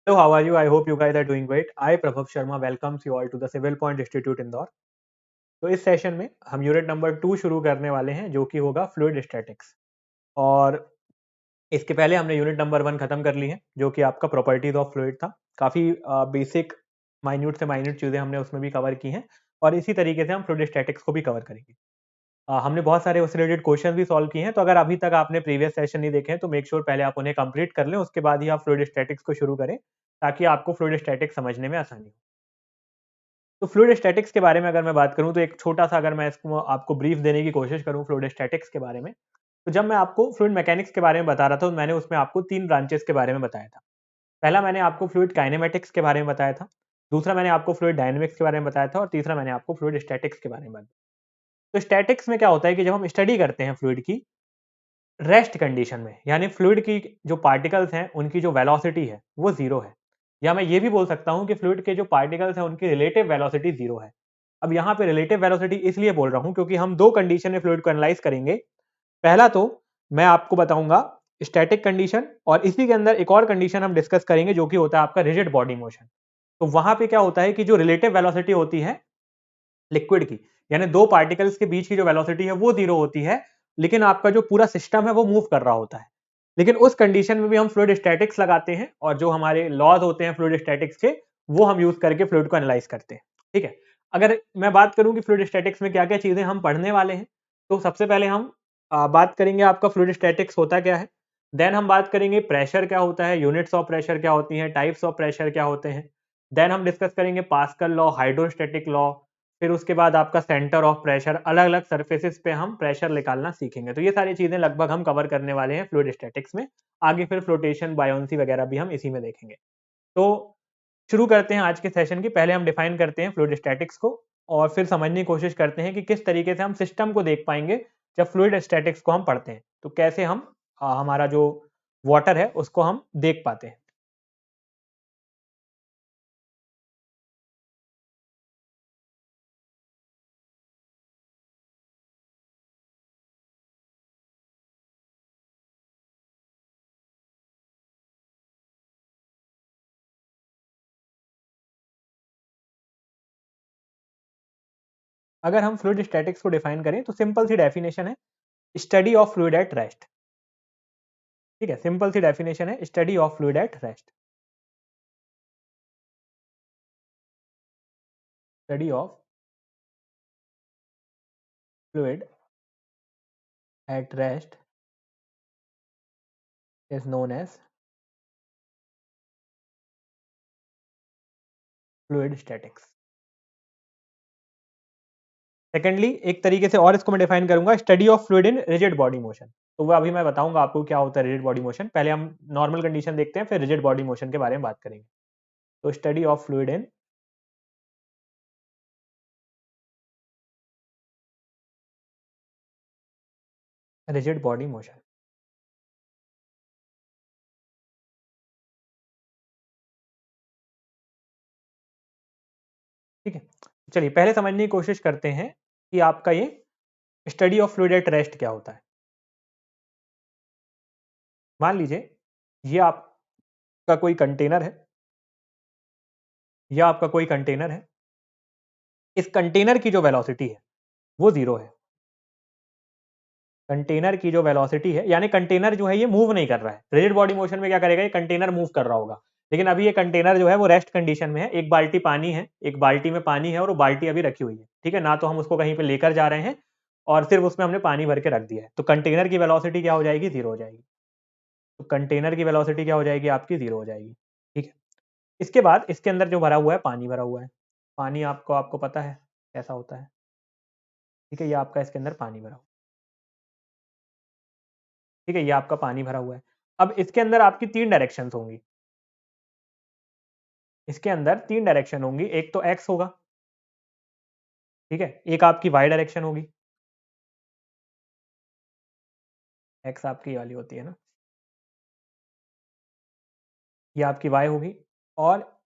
Hello, how are you? I hope you guys are doing great. I, Prabhav Sharma, welcomes you all to the Civil Point Institute Indore. तो इस session में हम unit number 2 शुरू करने वाले हैं जो कि होगा फ्लूइड स्टैटिक्स। और इसके पहले हमने यूनिट नंबर 1 खत्म कर ली है जो कि आपका प्रॉपर्टीज ऑफ फ्लूइड था। काफ़ी बेसिक माइन्यूट से माइन्यूट चीज़ें हमने उसमें भी कवर की हैं और इसी तरीके से हम फ्लूइड स्टैटिक्स को भी कवर करेंगे। हमने बहुत सारे उससे रिलेटेड क्वेश्चन भी सॉल्व किए हैं, तो अगर अभी तक आपने प्रीवियस सेशन नहीं देखे हैं तो मेक श्योर पहले आप उन्हें कंप्लीट कर लें, उसके बाद ही आप फ्लूइड स्टैटिक्स को शुरू करें ताकि आपको फ्लूइड स्टैटिक्स समझने में आसानी हो। तो फ्लूइड स्टैटिक्स के बारे में अगर मैं बात करूं तो एक छोटा-सा अगर मैं इसको आपको ब्रीफ देने की कोशिश करूं फ्लूइड स्टैटिक्स के बारे में, तो जब मैं आपको फ्लूइड मैकेनिक्स के बारे में बता रहा था, तो मैंने उसमें आपको 3 ब्रांचेस के बारे में बताया था। पहला मैंने आपको फ्लूइड काइनेमैटिक्स के बारे में बताया था, दूसरा मैंने आपको फ्लूइड डायनामिक्स के बारे में बताया था और तीसरा मैंने आपको फ्लूइड स्टैटिक्स के बारे में बताया। तो स्टैटिक्स में क्या होता है कि जब हम स्टडी करते हैं फ्लूइड की रेस्ट कंडीशन में, यानी फ्लूइड की जो पार्टिकल्स हैं उनकी जो वेलोसिटी है वो जीरो है, या मैं ये भी बोल सकता हूं कि फ्लूइड के जो पार्टिकल्स हैं उनकी रिलेटिव वेलोसिटी जीरो है। अब यहाँ पे रिलेटिव वेलोसिटी इसलिए बोल रहा हूं क्योंकि हम दो कंडीशन में फ्लूइड को एनालाइज करेंगे। पहला तो मैं आपको बताऊंगा स्टैटिक कंडीशन, और इसी के अंदर एक और कंडीशन हम डिस्कस करेंगे जो कि होता है आपका रिजिड बॉडी मोशन। तो वहां पे क्या होता है कि जो रिलेटिव वेलोसिटी होती है लिक्विड की, यानी दो पार्टिकल्स के बीच की जो वेलोसिटी है वो जीरो होती है, लेकिन आपका जो पूरा सिस्टम है वो मूव कर रहा होता है। लेकिन उस कंडीशन में भी हम फ्लूइड स्टैटिक्स लगाते हैं और जो हमारे लॉज होते हैं फ्लूइड स्टैटिक्स के वो हम यूज करके फ्लूइड को एनालाइज करते हैं। ठीक है। अगर मैं बात करूं कि फ्लूइड स्टैटिक्स में क्या क्या चीजें हम पढ़ने वाले हैं, तो सबसे पहले हम बात करेंगे आपका फ्लूइड स्टैटिक्स होता क्या है। देन हम बात करेंगे प्रेशर क्या होता है, यूनिट्स ऑफ प्रेशर क्या होती हैं, टाइप्स ऑफ प्रेशर क्या होते हैं। देन हम डिस्कस करेंगे पास्कल लॉ, हाइड्रोस्टैटिक लॉ। फिर उसके बाद आपका सेंटर ऑफ प्रेशर, अलग अलग सर्फेसिस पे हम प्रेशर निकालना सीखेंगे। तो ये सारी चीजें लगभग हम कवर करने वाले हैं फ्लूइड स्टैटिक्स में। आगे फिर फ्लोटेशन, बायोन्सी वगैरह भी हम इसी में देखेंगे। तो शुरू करते हैं आज के सेशन की। पहले हम डिफाइन करते हैं फ्लूइड स्टैटिक्स को और फिर समझने की कोशिश करते हैं कि किस तरीके से हम सिस्टम को देख पाएंगे जब फ्लूइड स्टैटिक्स को हम पढ़ते हैं, तो कैसे हम हमारा जो वाटर है उसको हम देख पाते हैं। अगर हम फ्लूइड स्टैटिक्स को डिफाइन करें तो सिंपल सी डेफिनेशन है, study of fluid at rest. ठीक है, सिंपल सी डेफिनेशन है, study of fluid at rest. Study of fluid at rest is known as fluid statics. Secondly एक तरीके से और इसको मैं डिफाइन करूंगा, study of fluid in rigid body motion. तो वो अभी मैं बताऊंगा आपको क्या होता है रिजिड बॉडी मोशन। पहले हम नॉर्मल कंडीशन देखते हैं, फिर रिजिड बॉडी मोशन के बारे में बात करेंगे। तो study of fluid in rigid body motion. ठीक है, चलिए पहले समझने की कोशिश करते हैं कि आपका ये study of fluid at rest क्या होता है। मान लीजिए ये आपका कोई कंटेनर है, या आपका कोई कंटेनर है, इस कंटेनर की जो वेलोसिटी है वो जीरो है। कंटेनर की जो वेलोसिटी है, यानी कंटेनर जो है ये मूव नहीं कर रहा है। रिजिड बॉडी मोशन में क्या करेगा, ये कंटेनर मूव कर रहा होगा, लेकिन अभी ये कंटेनर जो है वो रेस्ट कंडीशन में है। एक बाल्टी पानी है, एक बाल्टी में पानी है और वो बाल्टी अभी रखी हुई है। ठीक है ना, तो हम उसको कहीं पे लेकर जा रहे हैं और सिर्फ उसमें हमने पानी भर के रख दिया है, तो कंटेनर की वेलोसिटी क्या हो जाएगी, जीरो हो जाएगी। तो कंटेनर की वेलोसिटी क्या हो जाएगी आपकी, जीरो हो जाएगी। ठीक है। इसके बाद इसके अंदर जो भरा हुआ है, पानी भरा हुआ है। पानी आपको आपको पता है कैसा होता है। ठीक है, ये आपका इसके अंदर पानी भरा हुआ है। ठीक है, ये आपका पानी भरा हुआ है। अब इसके अंदर आपकी तीन डायरेक्शंस होंगी। इसके अंदर तीन डायरेक्शन होंगी, एक तो एक्स होगा, ठीक है, एक आपकी वाई डायरेक्शन होगी। एक्स आपकी ये वाली होती है ना, ये आपकी वाई होगी, और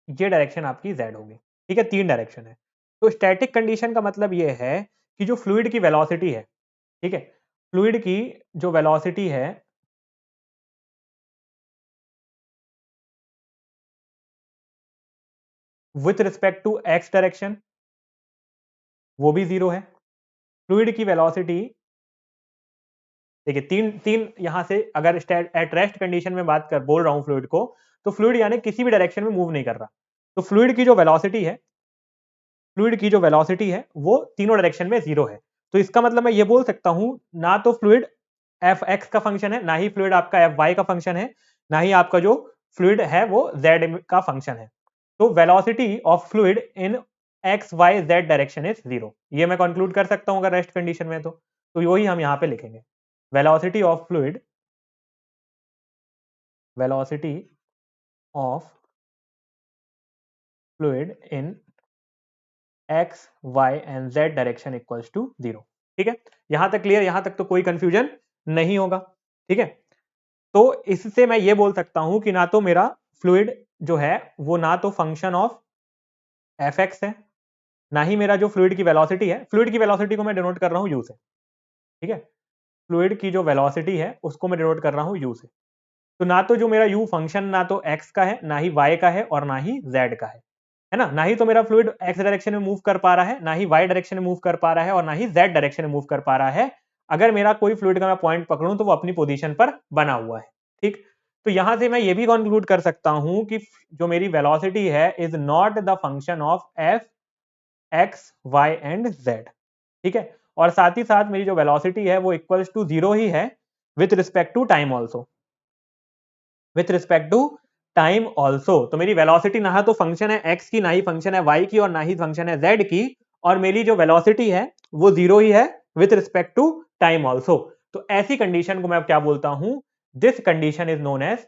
ये डायरेक्शन आपकी जेड होगी। ठीक है, तीन डायरेक्शन है। तो स्टैटिक कंडीशन का मतलब ये है कि जो फ्लूइड की वेलोसिटी है, ठीक है, फ्लूइड की जो वेलोसिटी है with respect to X direction वो भी 0 है। फ्लूइड की वेलोसिटी देखिए तीन तीन यहां से अगर एट रेस्ट कंडीशन में बात कर बोल रहा हूं फ्लूइड को, तो फ्लूइड यानी किसी भी डायरेक्शन में मूव नहीं कर रहा, तो फ्लूइड की जो वेलोसिटी है, फ्लूइड की जो वेलोसिटी है वो तीनों डायरेक्शन में 0 है। तो इसका मतलब मैं ये बोल सकता हूं ना तो फ्लूइड एफ एक्स का फंक्शन है, ना ही फ्लूइड आपका एफ वाई का फंक्शन है, ना ही आपका जो फ्लूइड है वो जेड का फंक्शन है। तो velocity of fluid in X Y Z direction is 0, ये मैं कंक्लूड कर सकता हूं अगर रेस्ट कंडीशन में। तो वही हम यहां पे लिखेंगे, velocity of fluid, velocity of fluid in X Y and Z direction equals to 0। ठीक है, यहां तक क्लियर, यहां तक तो कोई कंफ्यूजन नहीं होगा। ठीक है, तो इससे मैं ये बोल सकता हूं कि ना तो मेरा फ्लूइड जो है वो ना तो फंक्शन ऑफ एफ एक्स है, ना ही मेरा जो फ्लूइड की वेलोसिटी है, फ्लूइड की वेलोसिटी को मैं डिनोट कर रहा हूं यू से। ठीक है, फ्लूइड की जो वेलोसिटी है उसको मैं डिनोट कर रहा हूं यू से। तो ना तो जो मेरा यू फंक्शन ना तो एक्स का है, ना ही वाई का है, और ना ही जेड का है ना। ना ही तो मेरा फ्लूइड एक्स डायरेक्शन में मूव कर पा रहा है, ना ही वाई डायरेक्शन में मूव कर पा रहा है, और ना ही जेड डायरेक्शन में मूव कर पा रहा है। अगर मेरा कोई फ्लूइड का मैं पॉइंट पकड़ूं तो वो अपनी पोजीशन पर बना हुआ है। ठीक, तो यहां से मैं ये भी कंक्लूड कर सकता हूं कि जो मेरी वेलोसिटी है is not the function of F X Y and Z. ठीक है, और साथ ही साथ मेरी जो वेलोसिटी है वो इक्वल्स टू 0 ही है with respect to time also, with respect to time also. तो मेरी वेलोसिटी ना तो फंक्शन है एक्स की, ना ही फंक्शन है वाई की, और ना ही फंक्शन है जेड की, और मेरी जो वेलोसिटी है वो 0 ही है with respect to time also. तो ऐसी कंडीशन को मैं अब क्या बोलता हूं, this condition is known as,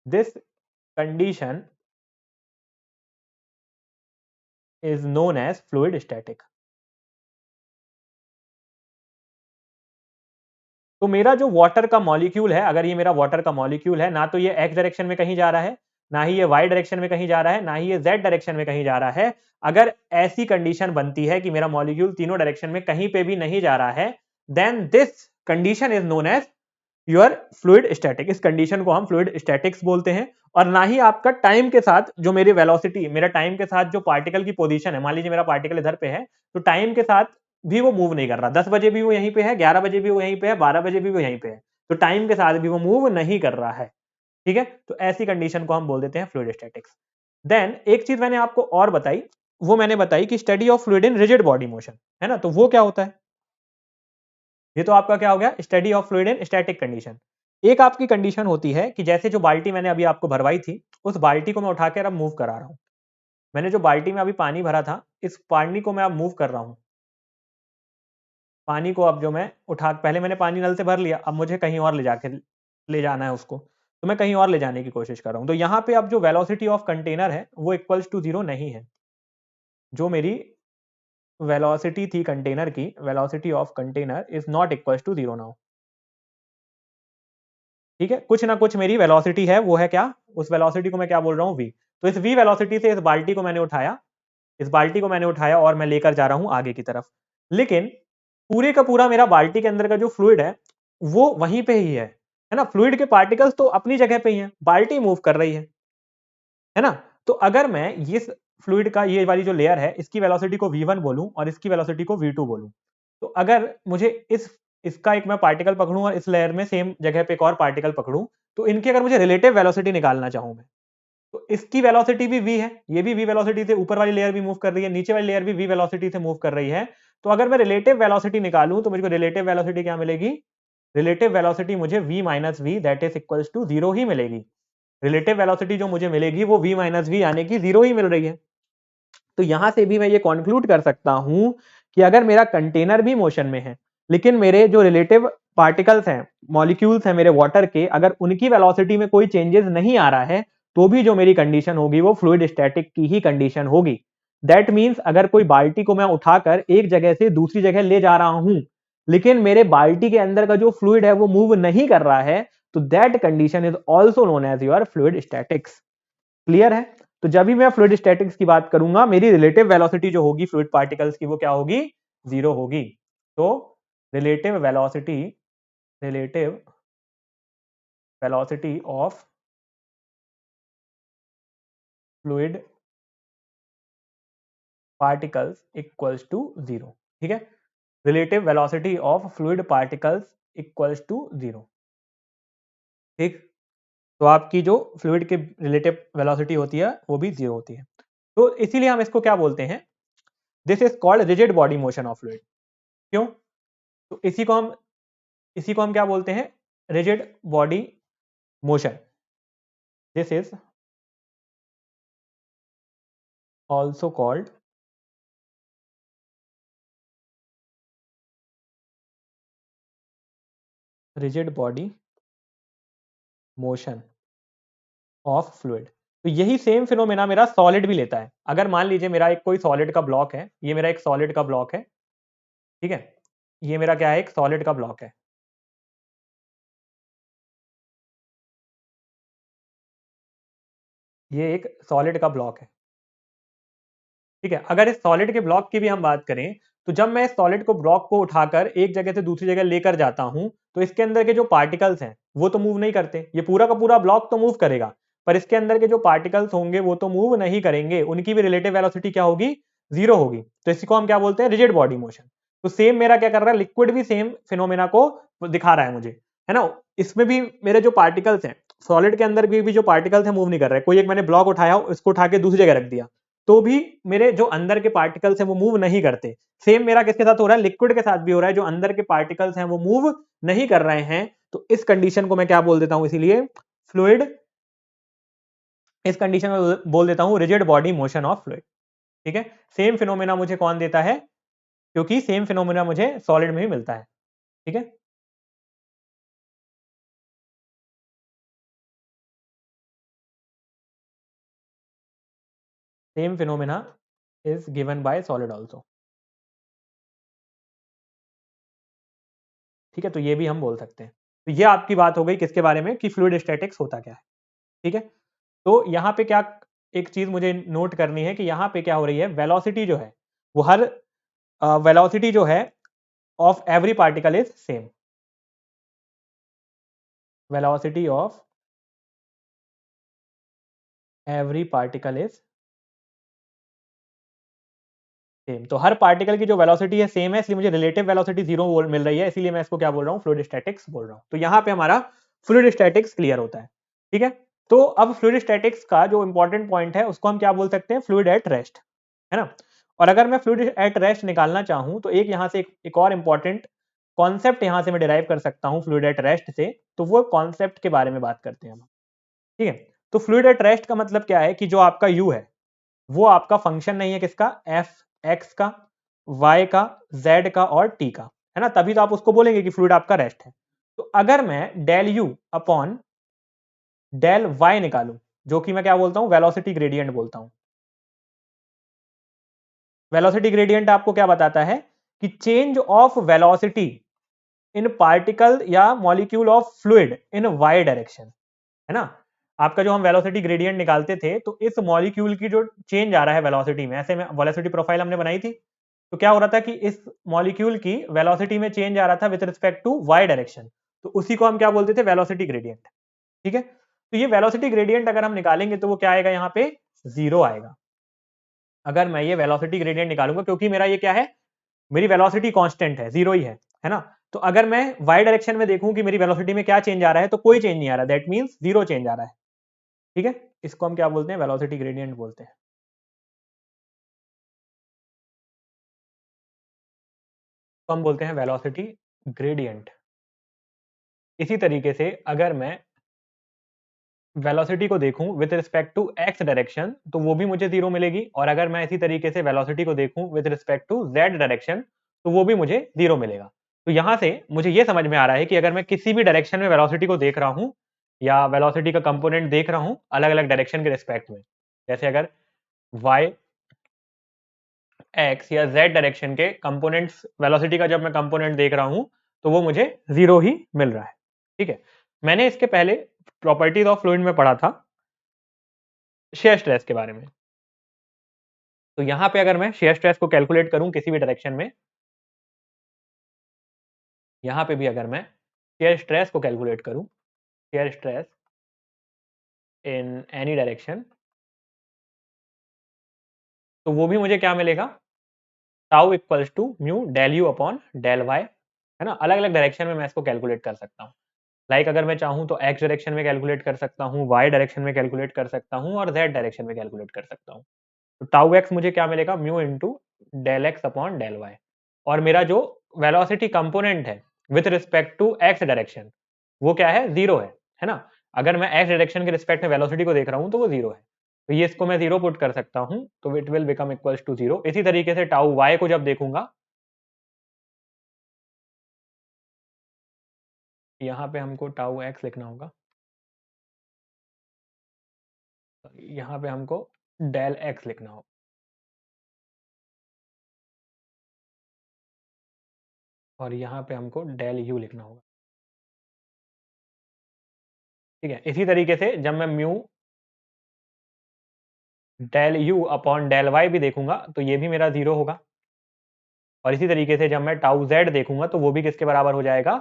this condition is known as fluid static. तो मेरा जो वाटर का मॉलिक्यूल है, अगर ये मेरा वाटर का मॉलिक्यूल है, ना तो ये एक्स डायरेक्शन में कहीं जा रहा है, ना ही ये वाई डायरेक्शन में कहीं जा रहा है, ना ही ये जेड डायरेक्शन में कहीं जा रहा है। अगर ऐसी कंडीशन बनती है कि मेरा मॉलिक्यूल तीनों डायरेक्शन में कहीं पे भी नहीं जा रहा है, then this condition is known as your fluid static. इस कंडीशन को हम फ्लूइड स्टैटिक्स बोलते हैं। और ना ही आपका टाइम के साथ जो मेरी वेलोसिटी, मेरा टाइम के साथ जो पार्टिकल की पोजीशन है, मान लीजिए मेरा पार्टिकल इधर पे है, तो टाइम के साथ भी वो मूव नहीं कर रहा, 10 बजे भी वो यहीं पे है, 11 बजे भी वो यहीं पे है, 12 बजे भी वो यहीं पे है, तो टाइम के साथ भी वो मूव नहीं कर रहा है। ठीक है, तो ऐसी कंडीशन को हम बोल देते हैं फ्लूइड स्टैटिक्स। देन एक चीज मैंने आपको और बताई, वो मैंने बताई कि study of fluid in rigid body motion, है ना। तो वो क्या होता है, ये तो आपका क्या हो गया, study of fluid in static condition. एक आपकी कंडीशन होती है कि जैसे जो बाल्टी मैंने अभी आपको भरवाई थी, उस बाल्टी को मैं उठाकर अब मूव करा रहा हूं। मैंने जो बाल्टी में अभी पानी भरा था, इस पानी को मैं अब मूव कर रहा हूं। पानी को अब जो मैं उठा, पहले मैंने पानी नल से भर लिया, अब मुझे कहीं और ले जाके ले जाना है उसको, तो मैं कहीं और ले जाने की कोशिश कर रहा हूं। तो यहां पे अब जो वेलोसिटी ऑफ कंटेनर है वो इक्वल्स टू 0 नहीं है। जो मेरी वेलोसिटी थी कंटेनर की, velocity of container is not equals to 0 now. ठीक है, कुछ ना कुछ मेरी वेलोसिटी है, वो है क्या, उस वेलोसिटी को मैं क्या बोल रहा हूं, v। तो इस v वेलोसिटी से इस बाल्टी को मैंने उठाया, इस बाल्टी को मैंने उठाया और मैं लेकर जा रहा हूं आगे की तरफ। लेकिन पूरे का पूरा मेरा बाल्टी के अंदर का जो फ्लूइड है वो वहीं पे ही है ना। फ्लूइड के पार्टिकल्स तो अपनी जगह पे ही हैं, बाल्टी मूव कर रही है ना। तो अगर मैं इस फ्लूइड का ये वाली जो लेयर है इसकी वेलोसिटी को v1 बोलूं और इसकी वेलोसिटी को v2 बोलूं, तो अगर मुझे इसका एक मैं पार्टिकल पकड़ूं और इस लेयर में सेम जगह पे एक और पार्टिकल पकड़ूं, तो इनकी अगर मुझे रिलेटिव वेलोसिटी निकालना चाहूं मैं, तो इसकी वेलोसिटी भी v है, ये भी v वेलोसिटी से, ऊपर वाली लेयर भी मूव कर रही है, नीचे वाली लेयर भी v वेलोसिटी से मूव कर रही है। तो अगर मैं रिलेटिव वेलोसिटी निकालूं तो मुझे रिलेटिव वेलोसिटी क्या मिलेगी, रिलेटिव वेलोसिटी मुझे v minus V that is equals to 0 ही मिलेगी। रिलेटिव वेलोसिटी जो मुझे मिलेगी वो v माइनस वी यानी कि 0 ही मिल रही है। तो यहां से भी मैं ये कंक्लूड कर सकता हूं कि अगर मेरा कंटेनर भी मोशन में है, लेकिन मेरे जो रिलेटिव पार्टिकल्स हैं, मॉलिक्यूल्स हैं मेरे वाटर के, अगर उनकी वेलोसिटी में कोई चेंजेस नहीं आ रहा है, तो भी जो मेरी कंडीशन होगी वो फ्लूइड स्टैटिक की ही कंडीशन होगी। दैट मीन्स अगर कोई बाल्टी को मैं उठाकर एक जगह से दूसरी जगह ले जा रहा हूं, लेकिन मेरे बाल्टी के अंदर का जो फ्लूइड है वो मूव नहीं कर रहा है, तो that condition is also known as your fluid statics. Clear है। तो जब भी मैं फ्लूइड स्टैटिक्स की बात करूंगा, मेरी रिलेटिव वेलोसिटी जो होगी फ्लूइड पार्टिकल्स की वो क्या होगी, 0 होगी। तो relative velocity, relative velocity of fluid particles equals to 0, ठीक है। Relative velocity of fluid particles equals to 0, ठीक। तो आपकी जो फ्लूइड की रिलेटिव वेलोसिटी होती है वो भी 0 होती है। तो इसीलिए हम इसको क्या बोलते हैं, this is called rigid body motion of fluid. क्यों? तो इसी को हम क्या बोलते हैं, rigid body motion. This is also called rigid body motion of fluid. तो यही सेम फिनोमेना मेरा सॉलिड भी लेता है। अगर मान लीजिए मेरा एक कोई सॉलिड का ब्लॉक है, ये मेरा एक सॉलिड का ब्लॉक है, ठीक है, ये मेरा क्या है, एक सॉलिड का ब्लॉक है। ये एक सॉलिड का ब्लॉक है, ठीक है। अगर इस सॉलिड के ब्लॉक की भी हम बात करें, तो जब मैं इस सॉलिड को ब्लॉक को उठाकर एक जगह से दूसरी जगह लेकर जाता हूं, तो इसके अंदर के जो पार्टिकल्स हैं वो तो मूव नहीं करते। ये पूरा का पूरा ब्लॉक तो मूव करेगा, पर इसके अंदर के जो पार्टिकल्स होंगे वो तो मूव नहीं करेंगे, उनकी भी रिलेटिव वेलोसिटी क्या होगी, 0 होगी। तो इसी को हम क्या बोलते हैं, रिजिड बॉडी मोशन। तो सेम मेरा क्या कर रहा है, लिक्विड भी सेम फिनोमेना को दिखा रहा है मुझे, है ना। इसमें भी मेरे जो पार्टिकल्स हैं, सॉलिड के अंदर भी जो पार्टिकल्स हैं मूव नहीं कर रहे। कोई एक मैंने ब्लॉक उठाया, इसको उठा के दूसरी जगह रख दिया, तो भी मेरे जो अंदर के पार्टिकल्स हैं वो मूव नहीं करते। सेम मेरा किसके साथ हो रहा है, लिक्विड के साथ भी हो रहा है। जो अंदर के पार्टिकल्स हैं वो मूव नहीं कर रहे हैं। तो इस कंडीशन को मैं क्या बोल देता हूं, इसीलिए फ्लूइड, इस कंडीशन में बोल देता हूं rigid body motion of fluid, ठीक है। सेम फिनोमेना मुझे कौन देता है, क्योंकि सेम फिनोमेना मुझे सॉलिड में भी मिलता है, ठीक है। Same phenomena is given by solid also, ठीक है। तो ये भी हम बोल सकते हैं। तो ये आपकी बात हो गई किसके बारे में, कि फ्लूइड स्टैटिक्स होता क्या है, ठीक है। तो यहाँ पे क्या एक चीज मुझे नोट करनी है, कि यहाँ पे क्या हो रही है, वेलोसिटी जो है वो हर वेलोसिटी जो है of every particle is same. Velocity of every particle is same. तो हर पार्टिकल की जो वेलोसिटी है सेम है, इसलिए मुझे रिलेटिव वेलोसिटी 0 मिल रही है। इसीलिए मैं इसको क्या बोल रहा हूँ, फ्लूइड स्टैटिक्स बोल रहा हूँ। तो यहाँ पे हमारा फ्लूइड स्टैटिक्स क्लियर होता है, ठीक है। तो अब फ्लूइड स्टैटिक्स का जो इंपॉर्टेंट पॉइंट है उसको हम क्या बोल सकते हैं, फ्लूइड एट रेस्ट, है ना। और अगर मैं फ्लूइड एट रेस्ट निकालना चाहूं, तो एक यहाँ से एक और इंपॉर्टेंट कॉन्सेप्ट यहाँ से मैं डिराइव कर सकता हूँ फ्लूइड एट रेस्ट से। तो वो कॉन्सेप्ट के बारे में बात करते हैं हम, ठीक है। तो फ्लूइड एट रेस्ट का मतलब क्या है, कि जो आपका यू है वो आपका फंक्शन नहीं है, किसका, एफ एक्स का, वाई का, जेड का और टी का, है ना। तभी तो आप उसको बोलेंगे कि फ्लूइड आपका रेस्ट है। तो अगर मैं del U upon del Y निकालूं, जो कि मैं क्या बोलता हूं, वेलोसिटी ग्रेडियंट बोलता हूं। वेलोसिटी ग्रेडियंट आपको क्या बताता है, कि change of velocity in particle या molecule of fluid in Y direction, है ना। आपका जो हम वेलोसिटी ग्रेडियंट निकालते थे, तो इस मॉलिक्यूल की जो चेंज आ रहा है वेलोसिटी में, ऐसे में वेलोसिटी प्रोफाइल हमने बनाई थी, तो क्या हो रहा था कि इस मॉलिक्यूल की वेलोसिटी में चेंज आ रहा था with respect to Y direction. तो उसी को हम क्या बोलते थे, वेलोसिटी ग्रेडियंट, ठीक है। तो ये वेलोसिटी ग्रेडियंट अगर हम निकालेंगे तो वो क्या आएगा, यहाँ पे 0 आएगा। अगर मैं ये वेलोसिटी ग्रेडियंट निकालूंगा, क्योंकि मेरा ये क्या है, मेरी वेलोसिटी कांस्टेंट है, 0 ही है ना। तो अगर मैं वाई डायरेक्शन में देखूं कि मेरी वेलोसिटी में क्या चेंज आ रहा है, तो कोई चेंज नहीं आ रहा, दैट मींस 0 चेंज आ रहा है, ठीक है। इसको हम क्या बोलते हैं, वेलोसिटी ग्रेडियंट बोलते हैं। तो हम बोलते हैं वेलोसिटी ग्रेडियंट। इसी तरीके से अगर मैं वेलोसिटी को देखूं with respect to X direction, तो वो भी मुझे 0 मिलेगी। और अगर मैं इसी तरीके से वेलोसिटी को देखूं with respect to Z direction, तो वो भी मुझे 0 मिलेगा। तो यहां से मुझे ये समझ में आ रहा है कि अगर मैं किसी भी डायरेक्शन में वेलोसिटी को देख रहा हूं, या वेलोसिटी का कंपोनेंट देख रहा हूं अलग अलग डायरेक्शन के रिस्पेक्ट में, जैसे अगर वाई एक्स या जेड डायरेक्शन के कंपोनेंट्स वेलोसिटी का जब मैं कंपोनेंट देख रहा हूं, तो वो मुझे 0 ही मिल रहा है, ठीक है। मैंने इसके पहले प्रॉपर्टीज ऑफ फ्लूइड में पढ़ा था शेयर स्ट्रेस के बारे में। तो यहां पे अगर मैं शेयर स्ट्रेस को कैलकुलेट करूं किसी भी डायरेक्शन में, यहां पे भी अगर मैं शेयर स्ट्रेस को कैलकुलेट करूं, shear stress in any direction, तो वो भी मुझे क्या मिलेगा, tau equals to mu del U upon del Y, है ना। अलग अलग डायरेक्शन में मैं इसको कैलकुलेट कर सकता हूँ। लाइक अगर मैं चाहूँ तो एक्स डायरेक्शन में कैलकुलेट कर सकता हूँ, वाई डायरेक्शन में कैलकुलेट कर सकता हूँ और जेड डायरेक्शन में कैलकुलेट कर सकता हूँ। तो टाउ एक्स मुझे क्या मिलेगा, mu into del X upon del Y. और मेरा जो वेलोसिटी कंपोनेंट है with respect to X direction वो क्या है, जीरो है ना। अगर मैं एक्स डायरेक्शन के रिस्पेक्ट में वेलोसिटी को देख रहा हूँ तो वो जीरो है, तो ये इसको मैं जीरो पुट कर सकता हूँ, तो it will become equals to zero. इसी तरीके से टाउ वाई को जब देखूंगा, यहाँ पे हमको टाउ एक्स लिखना होगा, यहाँ पे हमको डेल एक्स लिखना होगा, और यहाँ पे हमको डेल यू लिखना होगा। ठीक है, इसी तरीके से जब मैं mu del U upon del Y भी देखूंगा तो ये भी मेरा जीरो होगा। और इसी तरीके से जब मैं टाउ जेड देखूंगा तो वो भी किसके बराबर हो जाएगा,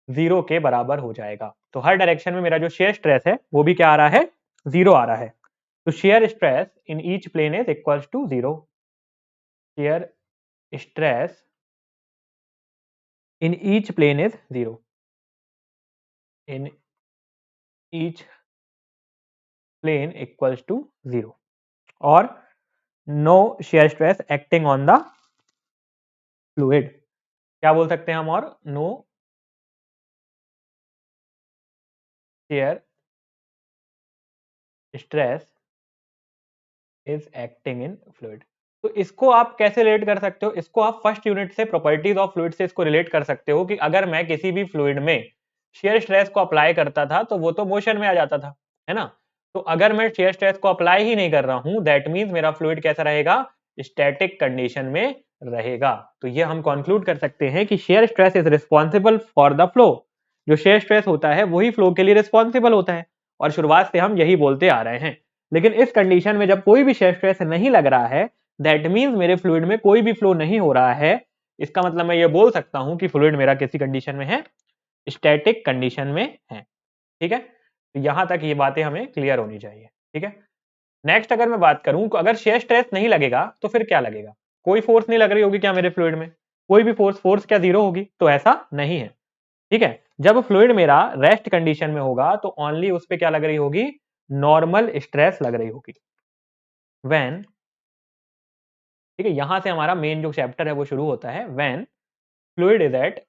जीरो के बराबर हो जाएगा। तो हर डायरेक्शन में मेरा जो शेयर स्ट्रेस है वो भी क्या आ रहा है, जीरो आ रहा है। तो shear stress in each plane is equals to zero. Shear stress in each plane is zero, in each plane equals to zero. और no shear stress acting on the fluid, क्या बोल सकते हैं हम, और no shear stress is acting in fluid. तो इसको आप कैसे रिलेट कर सकते हो, इसको आप फर्स्ट यूनिट से प्रॉपर्टीज ऑफ फ्लूइड से इसको रिलेट कर सकते हो कि अगर मैं किसी भी फ्लूइड में शेयर स्ट्रेस को अप्लाई करता था तो वो तो मोशन में आ जाता था, है ना। तो अगर मैं शेयर स्ट्रेस को अप्लाई ही नहीं कर रहा हूं, दैट मींस मेरा फ्लूइड कैसा रहेगा, स्टैटिक कंडीशन में रहेगा। तो ये हम कंक्लूड कर सकते हैं कि share stress is responsible for the flow. जो शेयर स्ट्रेस होता है वही फ्लो के लिए रिस्पॉन्सिबल होता है, और शुरुआत से हम यही बोलते आ रहे हैं। लेकिन इस कंडीशन में जब कोई भी शेयर स्ट्रेस नहीं लग रहा है, दैट मींस मेरे फ्लूइड में कोई भी फ्लो नहीं हो रहा है। इसका मतलब मैं ये बोल सकता हूं कि फ्लूइड मेरा किसी कंडीशन में है, स्टैटिक कंडीशन में है। ठीक है, तो यहां तक ये बातें हमें क्लियर होनी चाहिए। ठीक है, नेक्स्ट अगर मैं बात करूं, अगर शेयर स्ट्रेस नहीं लगेगा तो फिर क्या लगेगा, कोई फोर्स नहीं लग रही होगी क्या मेरे फ्लूइड में, कोई भी फोर्स क्या जीरो होगी, तो ऐसा नहीं है। ठीक है, जब फ्लूइड मेरा रेस्ट कंडीशन में होगा तो ओनली उस पर क्या लग रही होगी, नॉर्मल स्ट्रेस लग रही होगी। व्हेन, ठीक है, यहां से हमारा मेन जो चैप्टर है वो शुरू होता है। When fluid is at,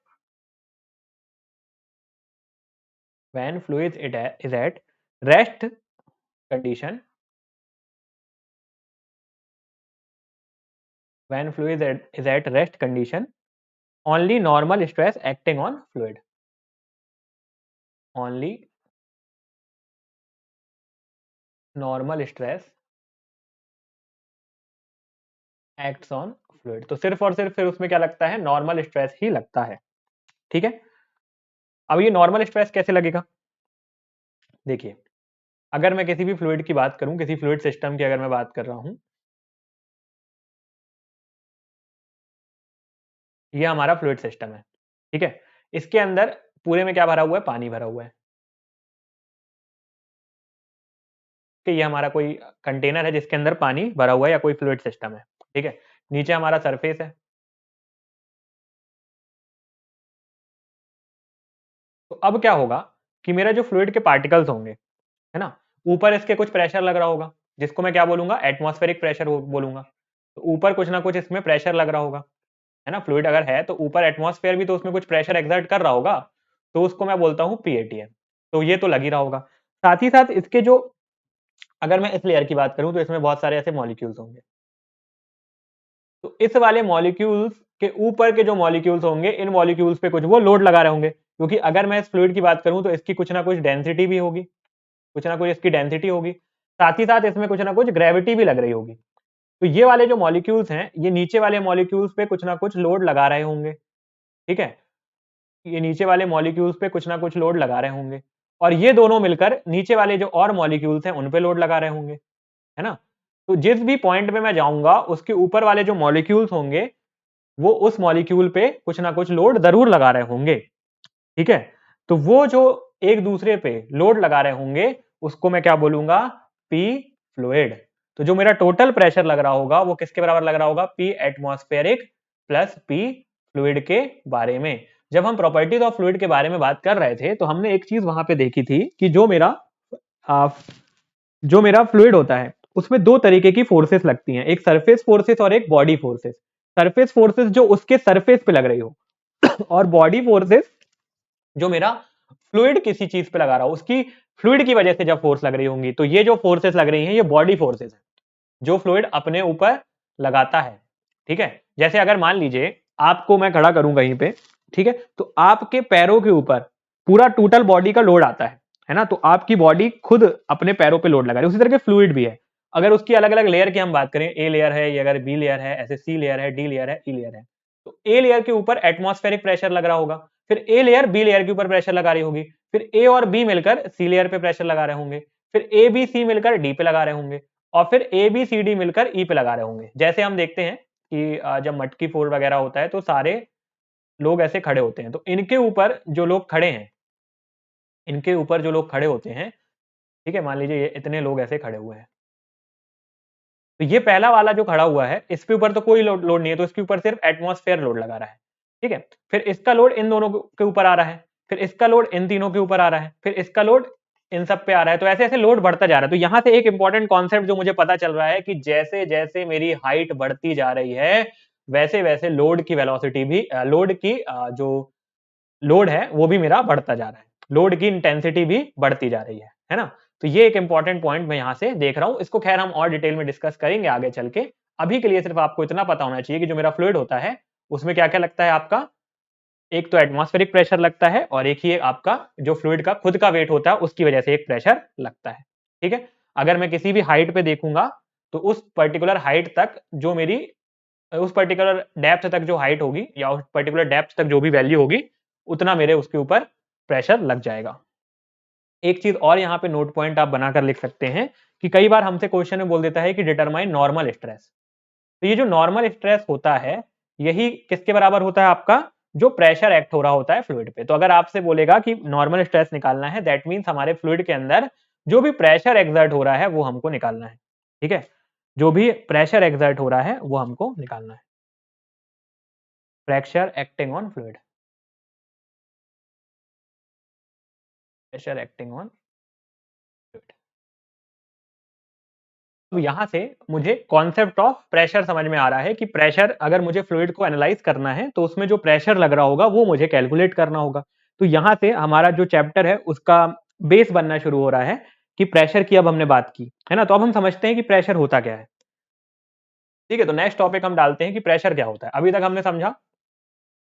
when fluid is at rest condition, when fluid is at rest condition, only normal stress acting on fluid, only normal stress acts on fluid। तो सिर्फ और सिर्फ फिर उसमें क्या लगता है, नॉर्मल स्ट्रेस ही लगता है। ठीक है, अब ये नॉर्मल स्ट्रेस कैसे लगेगा, देखिए, अगर मैं किसी भी फ्लूइड की बात करूं, किसी फ्लूइड सिस्टम की अगर मैं बात कर रहा हूं, ये हमारा फ्लूइड सिस्टम है। ठीक है, इसके अंदर पूरे में क्या भरा हुआ है, पानी भरा हुआ है। कि ये हमारा कोई कंटेनर है जिसके अंदर पानी भरा हुआ है या कोई फ्लूइड सिस्टम है। ठीक है, नीचे हमारा सरफेस है। तो अब क्या होगा कि मेरा जो फ्लूइड के पार्टिकल्स होंगे, है ना, ऊपर इसके कुछ प्रेशर लग रहा होगा, जिसको मैं क्या बोलूंगा, एटमॉस्फेरिक प्रेशर बोलूंगा। तो ऊपर कुछ ना कुछ इसमें प्रेशर लग रहा होगा, है ना। फ्लूइड अगर है तो ऊपर एटमॉस्फेयर भी तो उसमें कुछ प्रेशर एक्सर्ट कर रहा होगा, तो उसको मैं बोलता हूँ पीएटीएम। तो ये तो लग ही रहा होगा। साथ ही साथ इसके जो, अगर मैं इस लेयर की बात करूं तो इसमें बहुत सारे ऐसे मॉलिक्यूल्स होंगे। तो इस वाले मॉलिक्यूल्स के ऊपर के जो मॉलिक्यूल्स होंगे, इन मॉलिक्यूल्स पे कुछ वो लोड लगा रहे होंगे, क्योंकि अगर मैं इस फ्लूइड की बात करूं तो इसकी कुछ ना कुछ डेंसिटी भी होगी, कुछ ना कुछ इसकी डेंसिटी होगी। साथ ही साथ इसमें कुछ ना कुछ ग्रेविटी भी लग रही होगी। तो ये वाले जो मॉलिक्यूल्स हैं, ये नीचे वाले मॉलिक्यूल्स पे कुछ ना कुछ लोड लगा रहे होंगे। ठीक है, ये नीचे वाले मॉलिक्यूल्स पे कुछ ना कुछ लोड लगा रहे होंगे, और ये दोनों मिलकर नीचे वाले जो और मॉलिक्यूल्स हैं उन पे लोड लगा रहे होंगे, है ना। तो जिस भी पॉइंट पे मैं जाऊंगा उसके ऊपर वाले जो मॉलिक्यूल्स होंगे वो उस मॉलिक्यूल पे कुछ ना कुछ लोड जरूर लगा रहे होंगे। ठीक है, तो वो जो एक दूसरे पे लोड लगा रहे होंगे उसको मैं क्या बोलूंगा, पी फ्लूइड। तो जो मेरा टोटल प्रेशर लग रहा होगा वो किसके बराबर लग रहा होगा, P atmospheric plus P fluid के बारे में। जब हम प्रॉपर्टीज ऑफ फ्लूइड के बारे में बात कर रहे थे तो हमने एक चीज वहां पे देखी थी कि जो मेरा फ्लूइड होता है उसमें दो तरीके की फोर्सेस लगती हैं, एक सरफेस फोर्सेस और एक बॉडी फोर्सेस। सरफेस फोर्सेस जो उसके सरफेस पे लग रही हो और बॉडी फोर्सेस जो मेरा फ्लूइड किसी चीज पे लगा रहा हो उसकी फ्लूइड की वजह से जब फोर्स लग रही होंगी, तो ये जो फोर्सेस लग रही हैं ये बॉडी फोर्सेस है जो फ्लूइड अपने ऊपर लगाता है। ठीक है, जैसे अगर मान लीजिए आपको मैं खड़ा करूं कहीं पे, ठीक है, तो आपके पैरों के ऊपर पूरा टोटल बॉडी का लोड आता है ना, तो आपकी बॉडी खुद अपने पैरों पे लोड लगा रही है। उसी तरह के फ्लूइड भी है, अगर उसकी अलग अलग लेयर की हम बात करें, ए लेयर है, ये अगर बी लेयर है, ऐसे सी लेयर है, डी लेयर है, ई लेयर है, तो ए लेयर के ऊपर एटमॉस्फेरिक प्रेशर लग रहा होगा, फिर ए लेयर बी लेयर के ऊपर प्रेशर लगा रही होगी, फिर ए और बी मिलकर सी लेयर पे प्रेशर लगा रहे होंगे, फिर ए बी सी मिलकर डी पे लगा रहे होंगे, और फिर ए बी सी डी मिलकर ई पे लगा रहे होंगे। जैसे हम देखते हैं कि जब मटकी फोड़ वगैरह होता है तो सारे लोग ऐसे खड़े होते हैं, तो इनके ऊपर जो लोग खड़े हैं, इनके ऊपर जो लोग खड़े होते हैं, ठीक है, मान लीजिए ये इतने लोग ऐसे खड़े हुए हैं, तो ये पहला वाला जो खड़ा हुआ है इसके ऊपर तो कोई लोड नहीं है, तो इसके ऊपर सिर्फ एटमॉस्फेयर लोड लगा रहा है। ठीक है, फिर इसका लोड इन दोनों के ऊपर आ रहा है, फिर इसका लोड इन तीनों के ऊपर आ रहा है, फिर इसका लोड इन सब पे आ रहा है, तो ऐसे ऐसे लोड बढ़ता जा रहा है। तो यहां से एक इंपॉर्टेंट कॉन्सेप्ट जो मुझे पता चल रहा है कि जैसे जैसे मेरी हाइट बढ़ती जा रही है वैसे वैसे लोड की वेलोसिटी भी लोड की जो लोड है वो भी मेरा बढ़ता जा रहा है, लोड की इंटेंसिटी भी बढ़ती जा रही है ना। तो ये एक इंपॉर्टेंट पॉइंट मैं यहां से देख रहा हूं, इसको खैर हम और डिटेल में डिस्कस करेंगे आगे चल के। अभी के लिए सिर्फ आपको इतना पता होना चाहिए कि जो मेरा फ्लूइड होता है उसमें क्या क्या लगता है आपका, एक तो एटमॉस्फेरिक प्रेशर लगता है और एक ही आपका जो फ्लूइड का खुद का वेट होता है उसकी वजह से एक प्रेशर लगता है। ठीक है, अगर मैं किसी भी हाइट पे देखूंगा तो उस पर्टिकुलर हाइट तक जो मेरी उस पर्टिकुलर डेप्थ तक जो हाइट होगी या उस पर्टिकुलर डेप्थ तक जो भी वैल्यू होगी उतना मेरे उसके ऊपर प्रेशर लग जाएगा। एक चीज और यहाँ पे नोट पॉइंट आप बनाकर लिख सकते हैं कि कई बार हमसे क्वेश्चन में बोल देता है कि डिटरमाइन नॉर्मल स्ट्रेस। तो ये जो नॉर्मल स्ट्रेस होता है यही किसके बराबर होता है आपका, जो प्रेशर एक्ट हो रहा होता है फ्लूइड पे। तो अगर आपसे बोलेगा कि नॉर्मल स्ट्रेस निकालना है, दैट मीन्स हमारे फ्लूइड के अंदर जो भी प्रेशर एक्सर्ट हो रहा है वो हमको निकालना है। ठीक है, जो भी प्रेशर एक्सर्ट हो रहा है वो हमको निकालना है, pressure acting on fluid, pressure acting on fluid. तो यहाँ से मुझे कॉन्सेप्ट ऑफ प्रेशर समझ में आ रहा है कि प्रेशर अगर मुझे फ्लूइड को एनालाइज करना है तो उसमें जो प्रेशर लग रहा होगा वो मुझे कैलकुलेट करना होगा। तो यहाँ से हमारा जो चैप्टर है उसका बेस बनना शुरू हो रहा है कि प्रेशर की अब हमने बात की है ना, तो अब हम समझते हैं कि प्रेशर होता क्या है। ठीक है, तो नेक्स्ट टॉपिक हम डालते हैं कि प्रेशर क्या होता है। अभी तक हमने समझा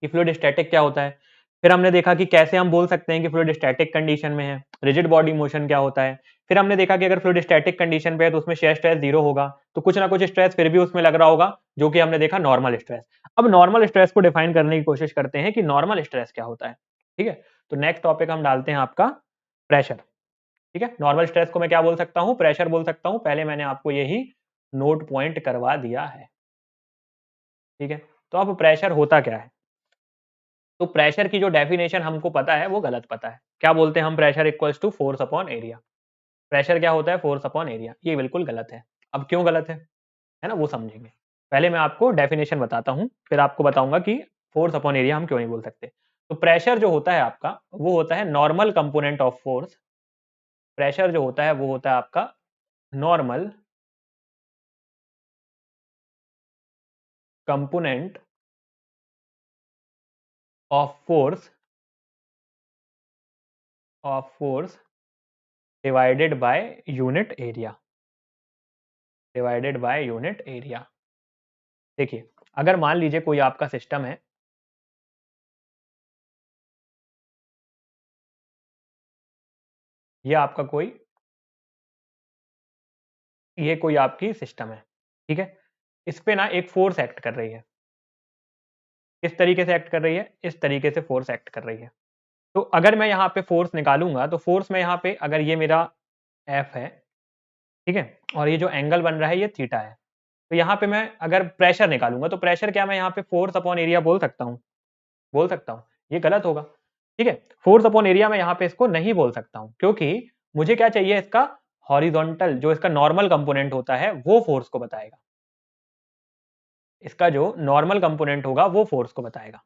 कि फ्लूइड स्टैटिक क्या होता है, फिर हमने देखा कि कैसे हम बोल सकते हैं कि फ्लूइड स्टैटिक कंडीशन में है, रिजिड बॉडी मोशन क्या होता है, फिर हमने देखा कि अगर फ्लूइड स्टैटिक कंडीशन पे है तो उसमें शेयर स्ट्रेस जीरो होगा, तो कुछ ना कुछ स्ट्रेस फिर भी उसमें लग रहा होगा, जो कि हमने देखा नॉर्मल स्ट्रेस। अब नॉर्मल स्ट्रेस को डिफाइन करने की कोशिश करते हैं कि नॉर्मल स्ट्रेस क्या होता है। ठीक है, तो नेक्स्ट टॉपिक हम डालते हैं आपका प्रेशर। ठीक है, नॉर्मल स्ट्रेस को मैं क्या बोल सकता हूँ, प्रेशर बोल सकता हूँ, पहले मैंने आपको यही नोट पॉइंट करवा दिया है। ठीक है, तो अब प्रेशर होता क्या है, तो प्रेशर की जो डेफिनेशन हमको पता है वो गलत पता है। क्या बोलते हैं हम, pressure equals to force upon area. Pressure क्या होता है, फोर्स अपॉन एरिया, ये बिल्कुल गलत है। अब क्यों गलत है ना, वो समझेंगे। पहले मैं आपको डेफिनेशन बताता हूँ, फिर आपको बताऊंगा कि फोर्स अपॉन एरिया हम क्यों नहीं बोल सकते। तो प्रेशर जो होता है आपका वो होता है normal component of force. Pressure जो होता है वो होता है आपका normal component of force divided by unit area, divided by unit area. देखिए, अगर मान लीजिए कोई आपका सिस्टम है, ये कोई आपकी सिस्टम है, ठीक है, इस पे ना एक फोर्स एक्ट कर रही है। किस तरीके से एक्ट कर रही है, इस तरीके से फोर्स एक्ट कर रही है। तो अगर मैं यहाँ पे फोर्स निकालूंगा तो फोर्स में यहाँ पे अगर ये मेरा एफ है, ठीक है, और ये जो एंगल बन रहा है ये थीटा है, तो यहाँ पे मैं अगर प्रेशर निकालूंगा तो प्रेशर क्या मैं यहाँ पे फोर्स अपॉन एरिया बोल सकता हूँ, बोल सकता हूँ, ये गलत होगा। ठीक है, फोर्स अपॉन एरिया में यहाँ पे इसको नहीं बोल सकता हूँ, क्योंकि मुझे क्या चाहिए, इसका हॉरिजॉन्टल जो इसका नॉर्मल कंपोनेंट होता है वो फोर्स को बताएगा। इसका जो नॉर्मल कंपोनेंट होगा वो फोर्स को बताएगा।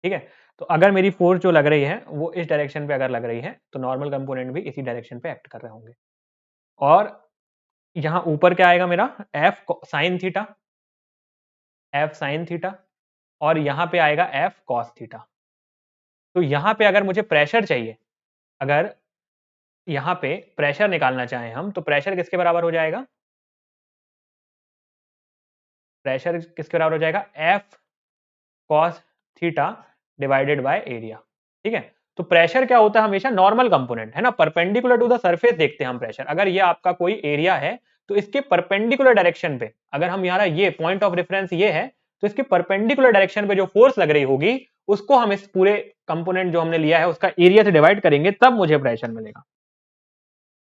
ठीक है, तो अगर मेरी फोर्स जो लग रही है वो इस डायरेक्शन पे अगर लग रही है तो नॉर्मल कंपोनेंट भी इसी डायरेक्शन पे एक्ट कर रहे होंगे। और यहाँ ऊपर क्या आएगा मेरा F sine theta, F sine theta, और यहाँ पे आएगा एफ कॉस थीटा। तो यहाँ पे अगर मुझे प्रेशर चाहिए, अगर यहाँ पे प्रेशर निकालना चाहें हम, तो प्रेशर किसके बराबर हो जाएगा? प्रेशर किसके बराबर हो जाएगा? F cos theta divided by area. ठीक है, तो प्रेशर क्या होता है? हमेशा नॉर्मल कंपोनेंट है ना, परपेंडिकुलर टू द सरफेस देखते हैं हम प्रेशर। अगर ये आपका कोई एरिया है तो इसके परपेंडिकुलर डायरेक्शन पे, अगर हम यहाँ ये पॉइंट ऑफ रेफरेंस ये है, तो इसके परपेंडिकुलर डायरेक्शन पे जो फोर्स लग रही होगी उसको हम इस पूरे कंपोनेंट जो हमने लिया है उसका एरिया से डिवाइड करेंगे, तब मुझे प्रेशर मिलेगा।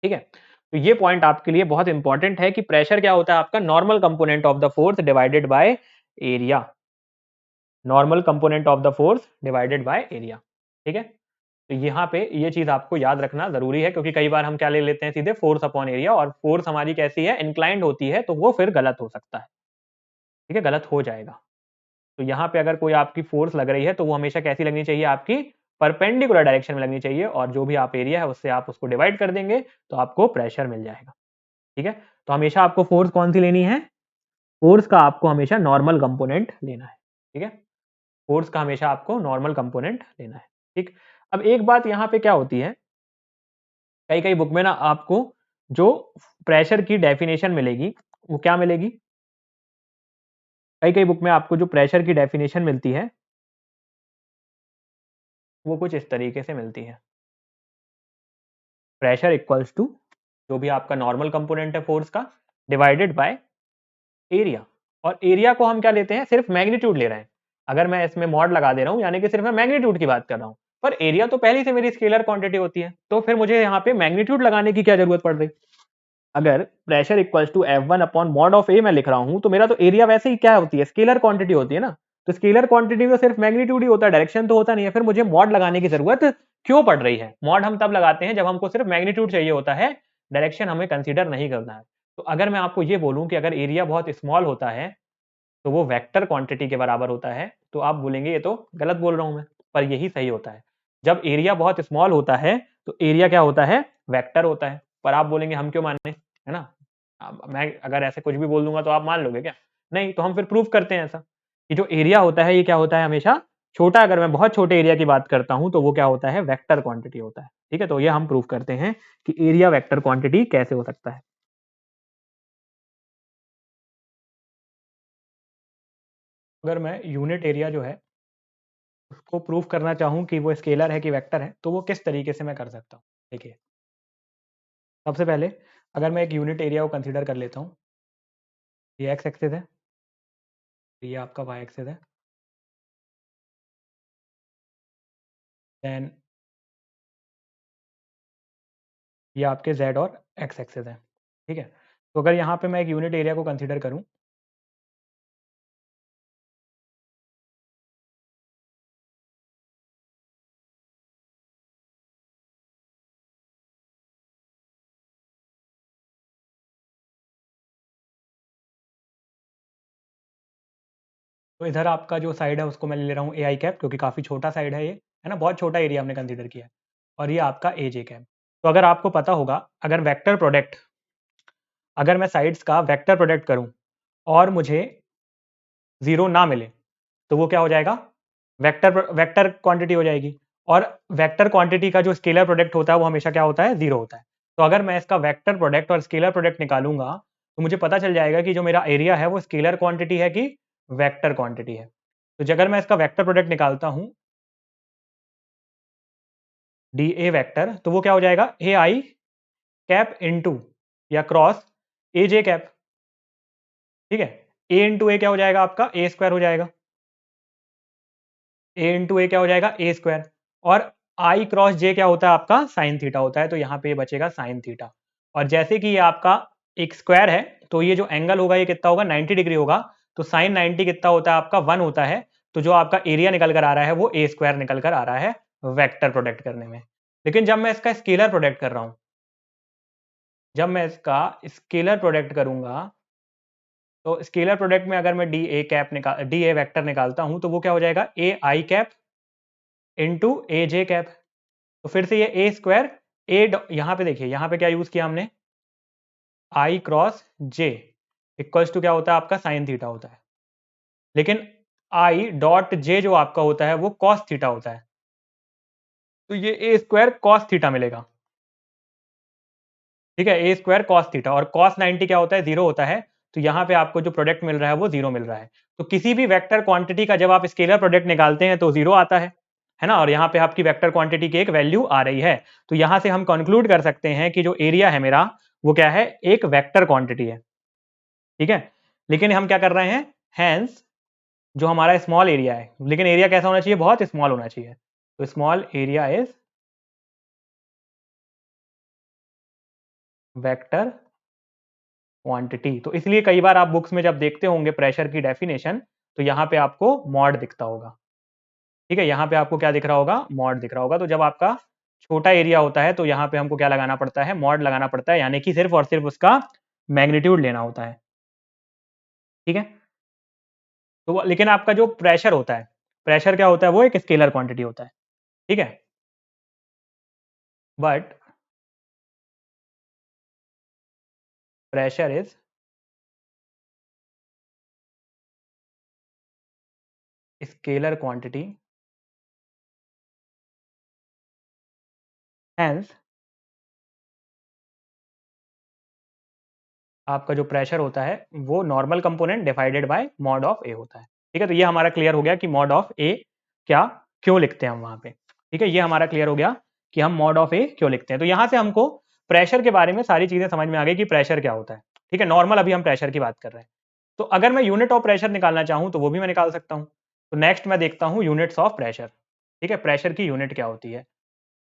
ठीक है, तो ये पॉइंट आपके लिए बहुत इंपॉर्टेंट है कि प्रेशर क्या होता है? आपका normal component of the force divided by area. Normal component of the force divided by area. ठीक है, तो यहाँ पे ये चीज आपको याद रखना जरूरी है, क्योंकि कई बार हम क्या ले लेते हैं सीधे फोर्स अपॉन एरिया, और फोर्स हमारी कैसी है? इंक्लाइंड होती है, तो वो फिर गलत हो सकता है। ठीक है, गलत हो जाएगा। तो यहाँ पे अगर कोई आपकी फोर्स लग रही है तो वो हमेशा कैसी लगनी चाहिए? आपकी परपेंडिकुलर डायरेक्शन में लगनी चाहिए, और जो भी आप एरिया है उससे आप उसको डिवाइड कर देंगे तो आपको प्रेशर मिल जाएगा। ठीक है, तो हमेशा आपको फोर्स कौन सी लेनी है? फोर्स का आपको हमेशा नॉर्मल कंपोनेंट लेना है। ठीक है, फोर्स का हमेशा आपको नॉर्मल कंपोनेंट लेना है। ठीक, अब एक बात यहाँ पे क्या होती है, कई कई बुक में ना आपको जो प्रेशर की डेफिनेशन मिलेगी वो क्या मिलेगी? कई कई बुक में आपको जो प्रेशर की डेफिनेशन मिलती है वो कुछ इस तरीके से मिलती है। प्रेशर इक्वल्स टू जो भी आपका नॉर्मल कंपोनेंट है फोर्स का डिवाइडेड बाय एरिया। और एरिया को हम क्या लेते हैं? सिर्फ मैग्नीट्यूड ले रहे हैं। अगर मैं इसमें मॉड लगा दे रहा हूं, यानी कि सिर्फ मैं मैग्नीट्यूड की बात कर रहा हूं, पर एरिया तो पहले से मेरी स्केलर क्वांटिटी होती है, तो फिर मुझे यहाँ पे मैग्नीट्यूड लगाने की क्या जरूरत पड़ रही? अगर pressure equals to F1 upon mod of A मैं लिख रहा हूं, तो मेरा तो एरिया वैसे ही क्या होती है? स्केलर क्वांटिटी होती है ना। तो स्केलर क्वांटिटी में सिर्फ मैग्नीट्यूड ही होता है, डायरेक्शन तो होता नहीं है। फिर मुझे मॉड लगाने की जरूरत क्यों पड़ रही है? मॉड हम तब लगाते हैं जब हमको सिर्फ मैग्नीट्यूड चाहिए होता है, डायरेक्शन हमें कंसीडर नहीं करना है। तो अगर मैं आपको ये बोलूं कि अगर एरिया बहुत स्मॉल होता है तो वो वेक्टर क्वांटिटी के बराबर होता है, तो आप बोलेंगे ये तो गलत बोल रहा हूं मैं, पर यही सही होता है। जब एरिया बहुत स्मॉल होता है तो एरिया क्या होता है? वेक्टर होता है। पर आप बोलेंगे हम क्यों माने, है ना? मैं अगर ऐसे कुछ भी बोल दूंगा तो आप मान लोगे क्या? नहीं, तो हम फिर प्रूव करते हैं ऐसा कि जो एरिया होता है ये क्या होता है? हमेशा छोटा, अगर मैं बहुत छोटे एरिया की बात करता हूं तो वो क्या होता है? वेक्टर क्वांटिटी होता है। ठीक है, तो ये हम प्रूव करते हैं कि एरिया वेक्टर क्वांटिटी कैसे हो सकता है। अगर मैं यूनिट एरिया जो है उसको प्रूफ करना चाहूँ कि वो स्केलर है कि वेक्टर है, तो वो किस तरीके से मैं कर सकता हूँ? देखिए, सबसे पहले अगर मैं एक यूनिट एरिया को कंसीडर कर लेता हूँ, ये एक्स एक्सिस है, ये आपका वाई एक्सिस है, देन ये आपके जेड और एक्स एक्सिस है। ठीक है, तो अगर यहाँ पे मैं एक यूनिट एरिया को कंसीडर करूँ, तो इधर आपका जो साइड है उसको मैं ले रहा हूँ ए आई कैप, क्योंकि काफ़ी छोटा साइड है ये, है ना, बहुत छोटा एरिया हमने कंसीडर किया है। और ये आपका ए जे कैप। तो अगर आपको पता होगा, अगर वेक्टर प्रोडक्ट, अगर मैं साइड्स का वेक्टर प्रोडक्ट करूँ और मुझे जीरो ना मिले, तो वो क्या हो जाएगा? वेक्टर वेक्टर क्वांटिटी हो जाएगी। और वेक्टर क्वांटिटी का जो स्केलर प्रोडक्ट होता है वो हमेशा क्या होता है? जीरो होता है। तो अगर मैं इसका वेक्टर प्रोडक्ट और स्केलर प्रोडक्ट निकालूंगा तो मुझे पता चल जाएगा कि जो मेरा एरिया है वो स्केलर क्वांटिटी है कि वेक्टर क्वांटिटी है। तो अगर मैं इसका वेक्टर प्रोडक्ट निकालता हूं, डी ए वेक्टर, तो वो क्या हो जाएगा? ए आई कैप इंटू या क्रॉस ए जे कैप। ठीक है, ए इंटू ए क्या हो जाएगा? आपका ए स्क्वायर हो जाएगा। ए इंटू ए क्या हो जाएगा? ए स्क्वायर। और आई क्रॉस जे क्या होता है? आपका साइन थीटा होता है, तो यहाँ पे ये बचेगा साइन थीटा। और जैसे कि ये आपका एक स्क्वायर है, तो ये जो एंगल होगा ये कितना होगा? 90 डिग्री होगा। तो साइन 90 कितना होता है? आपका 1 होता है। तो जो आपका एरिया निकल कर आ रहा है वो ए स्क्वायर निकल कर आ रहा है वेक्टर प्रोडक्ट करने में। लेकिन जब मैं इसका स्केलर प्रोडक्ट कर रहा हूँ, जब मैं इसका स्केलर प्रोडक्ट करूंगा, तो स्केलर प्रोडक्ट में अगर मैं डी ए वेक्टर निकालता हूं तो वो क्या हो जाएगा, ए आई कैप इंटू ए जे कैप। तो फिर से ये ए स्क्वायर यहां पे देखिए, यहां पे क्या यूज किया हमने, आई क्रॉस जे इक्वल्स टू क्या होता है आपका, साइन थीटा होता है। लेकिन आई डॉट जे जो आपका होता है वो कॉस थीटा होता है, तो ये ए स्क्वायर कॉस थीटा मिलेगा। ठीक है, ए स्क्वायर कॉस थीटा, और कॉस 90 क्या होता है, जीरो होता है। तो यहां पे आपको जो प्रोडक्ट मिल रहा है वो जीरो मिल रहा है। तो किसी भी वेक्टर क्वांटिटी का जब आप स्केलर प्रोडक्ट निकालते हैं तो जीरो आता है ना, और यहाँ पे आपकी वेक्टर क्वांटिटी की एक वैल्यू आ रही है। तो यहां से हम कंक्लूड कर सकते हैं कि जो एरिया है मेरा वो क्या है, एक वेक्टर क्वांटिटी है। ठीक है, लेकिन हम क्या कर रहे हैं, हैंस जो हमारा स्मॉल एरिया है, लेकिन एरिया कैसा होना चाहिए, बहुत स्मॉल होना चाहिए। तो small area is vector quantity. तो इसलिए कई बार आप बुक्स में जब देखते होंगे प्रेशर की डेफिनेशन, तो यहाँ पे आपको मॉड दिखता होगा। ठीक है, यहाँ पे आपको क्या दिख रहा होगा, मॉड दिख रहा होगा। तो जब आपका छोटा एरिया होता है तो यहाँ पे हमको क्या लगाना पड़ता है, मॉड लगाना पड़ता है, यानी कि सिर्फ और सिर्फ उसका मैग्नीट्यूड लेना होता है। ठीक है, तो लेकिन आपका जो प्रेशर होता है, प्रेशर क्या होता है, वो एक स्केलर क्वांटिटी होता है। ठीक है, but pressure is scalar quantity, hence आपका जो प्रेशर होता है वो normal component divided by mod of A होता है। ठीक है, तो ये हमारा क्लियर हो गया कि मॉड ऑफ ए क्या, क्यों लिखते हैं हम वहां पे। ठीक है, ये हमारा क्लियर हो गया कि हम मॉड ऑफ ए क्यों लिखते हैं। तो यहां से हमको प्रेशर के बारे में सारी चीजें समझ में आ गई कि प्रेशर क्या होता है। ठीक है, नॉर्मल अभी हम प्रेशर की बात कर रहे हैं। तो अगर मैं यूनिट ऑफ प्रेशर निकालना चाहूं तो वो भी मैं निकाल सकता हूं। तो नेक्स्ट मैं देखता हूं यूनिट्स ऑफ प्रेशर। ठीक है, प्रेशर की यूनिट क्या होती है,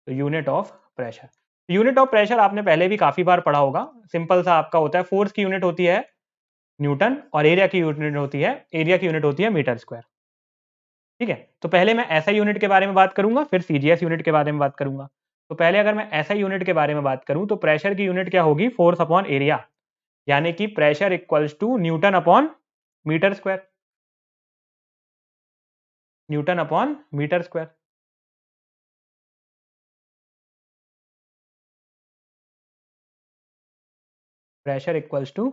तो unit of pressure, unit of pressure आपने पहले भी काफी बार पढ़ा होगा। सिंपल सा आपका होता है, फोर्स की यूनिट होती है न्यूटन, और एरिया की यूनिट होती है मीटर स्क्वायर। ठीक है, तो पहले मैं ऐसा यूनिट के बारे में बात करूंगा, फिर सीजीएस यूनिट के बारे में बात करूंगा। तो पहले अगर मैं ऐसा यूनिट के बारे में बात करूं तो प्रेशर की यूनिट क्या होगी, फोर्स अपॉन एरिया, यानी कि pressure equals to newton upon metre square, newton upon metre square. Pressure equals to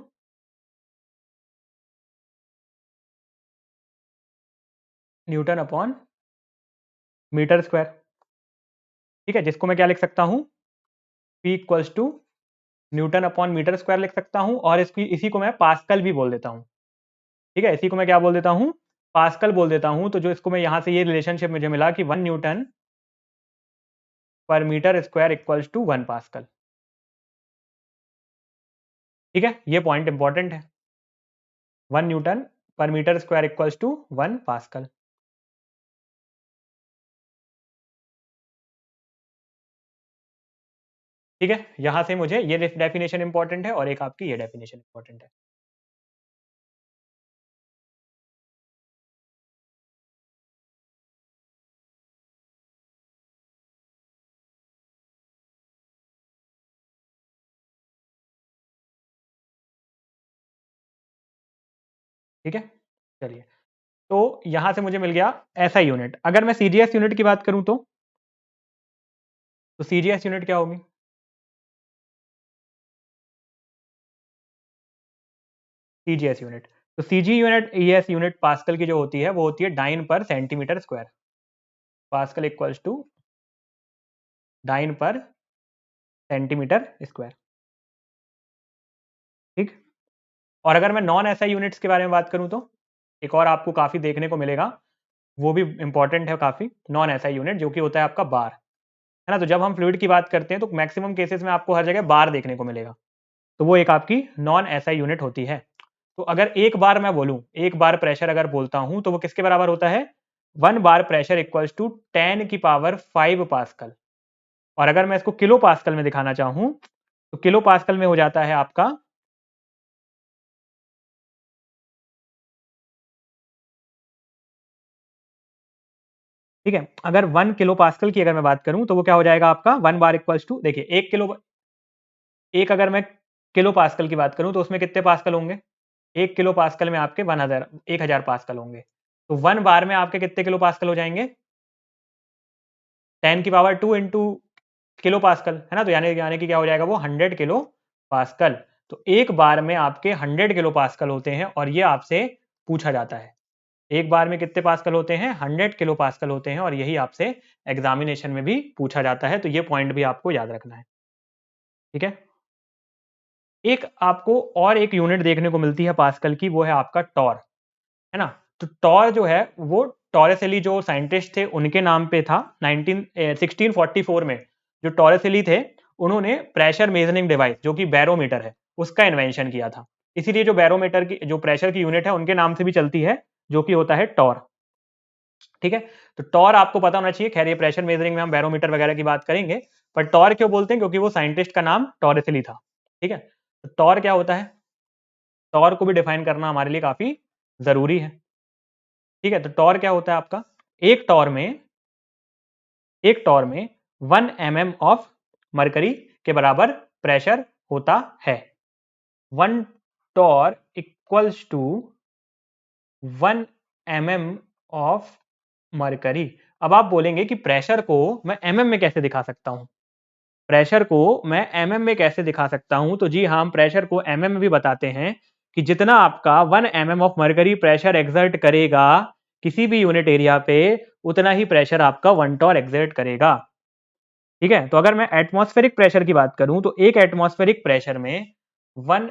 newton upon metre square. ठीक है, जिसको मैं क्या लिख सकता हूं, P equals to newton upon metre square लिख सकता हूं, और इसी को मैं पास्कल भी बोल देता हूं। ठीक है, इसी को मैं क्या बोल देता हूं, पास्कल बोल देता हूं। तो जो इसको मैं यहां से ये रिलेशनशिप मुझे मिला कि 1 newton per metre square equals to 1 pascal. ठीक है, ये पॉइंट इंपॉर्टेंट है, 1 newton per metre square equals to 1 pascal. ठीक है, यहां से मुझे ये डेफिनेशन इंपॉर्टेंट है और एक आपकी ये डेफिनेशन इंपॉर्टेंट है। ठीक है, चलिए, तो यहां से मुझे मिल गया ऐसा यूनिट। अगर मैं सीजीएस यूनिट की बात करूं तो सीजीएस यूनिट क्या होगी, सीजीएस यूनिट, तो CG unit ES unit pascal की जो होती है वो होती है dyne per centimetre square. Pascal equals to dyne per centimetre square. ठीक, और अगर मैं नॉन एसआई यूनिट्स के बारे में बात करूं तो एक और आपको काफी देखने को मिलेगा, वो भी इंपॉर्टेंट है काफी, नॉन एसआई यूनिट जो कि होता है आपका बार। है ना, तो जब हम फ्लूइड की बात करते हैं तो मैक्सिमम केसेस में आपको हर जगह बार देखने को मिलेगा। तो वो एक आपकी नॉन एसआई यूनिट होती है। तो अगर एक बार मैं बोलूं, एक बार प्रेशर अगर बोलता हूं तो वो किसके बराबर होता है, 1 बार प्रेशर इक्वल्स टू 10⁵ और अगर मैं इसको किलो पास्कल में दिखाना चाहूं तो किलो पास्कल में हो जाता है आपका, ठीक है, अगर 1 किलो पास्कल की अगर मैं बात करूं तो वो क्या हो जाएगा आपका, 1 बार इक्वल्स टू, देखिए 1 किलो, एक अगर मैं किलो पास्कल की बात करूं तो उसमें कितने पास्कल होंगे? 1 किलो पास्कल में आपके 1000 पास्कल होंगे। तो 1 बार में आपके कितने किलो पास्कल हो जाएंगे? 10 की पावर 2 इंटू किलो पास्कल, है ना? तो यानी यानी कि क्या हो जाएगा वो 100 किलो पास्कल। तो एक बार में आपके 100 किलो पास्कल होते हैं और ये आपसे पूछा जाता है। एक बार में कितने पास्कल होते हैं? 100 किलो पास्कल होते हैं और यही आपसे एग्जामिनेशन में भी पूछा जाता है। तो ये पॉइंट भी आपको याद रखना है। ठीक है? एक आपको और एक यूनिट देखने को मिलती है पास्कल की, वो है आपका टॉर, है ना? तो टॉर जो है वो टॉरेसेली जो साइंटिस्ट थे उनके नाम पे था। 1644 में जो टॉरेसेली थे उन्होंने प्रेशर मेजरिंग डिवाइस जो कि बैरोमीटर है उसका इन्वेंशन किया था। इसीलिए जो बैरोमीटर की जो प्रेशर की यूनिट है उनके नाम से भी चलती है, जो कि होता है टॉर। ठीक है? तो टॉर आपको पता होना चाहिए। खैर ये प्रेशर मेजरिंग में हम बैरोमीटर वगैरह की बात करेंगे, पर टॉर क्यों बोलते हैं? क्योंकि वो साइंटिस्ट का नाम टॉरेसेली था। ठीक है? तो टॉर क्या होता है? टॉर को भी डिफाइन करना हमारे लिए काफी जरूरी है। ठीक है? तो टॉर क्या होता है आपका? एक टॉर में एक टॉर में 1 mm ऑफ मरकरी के बराबर प्रेशर होता है। 1 torr equals to 1 mm of mercury. अब आप बोलेंगे कि प्रेशर को मैं mm में कैसे दिखा सकता हूं? प्रेशर को मैं mm में कैसे दिखा सकता हूं? तो जी हाँ, हम प्रेशर को mm में भी बताते हैं कि जितना आपका 1 mm of mercury pressure exert करेगा किसी भी यूनिट एरिया पे, उतना ही प्रेशर आपका 1 टॉर एक्सर्ट करेगा। ठीक है? तो अगर मैं एटमॉस्फेरिक प्रेशर की बात करूं तो एक एटमॉस्फेरिक प्रेशर में 1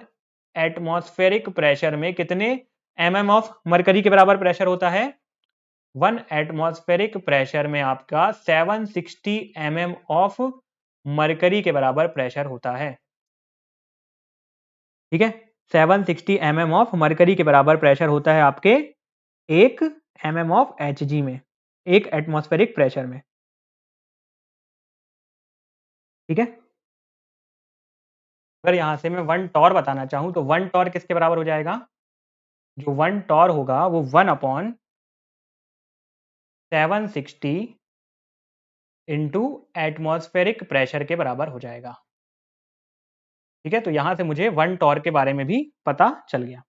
एटमॉस्फेरिक प्रेशर में कितने mm ऑफ मरकरी के बराबर प्रेशर होता है? 1 एटमॉस्फेरिक प्रेशर में आपका 760 mm ऑफ मरकरी के बराबर प्रेशर होता है। ठीक है? 760 mm ऑफ मरकरी के बराबर प्रेशर होता है आपके 1 mm ऑफ Hg में, एक एटमॉस्फेरिक प्रेशर में। ठीक है? अगर यहां से मैं 1 टॉर बताना चाहूं तो 1 टॉर किसके बराबर हो जाएगा? जो 1 टॉर होगा वो 1 अपॉन 760 इंटू एटमॉस्फेरिक प्रेशर के बराबर हो जाएगा। ठीक है? तो यहां से मुझे 1 टॉर के बारे में भी पता चल गया।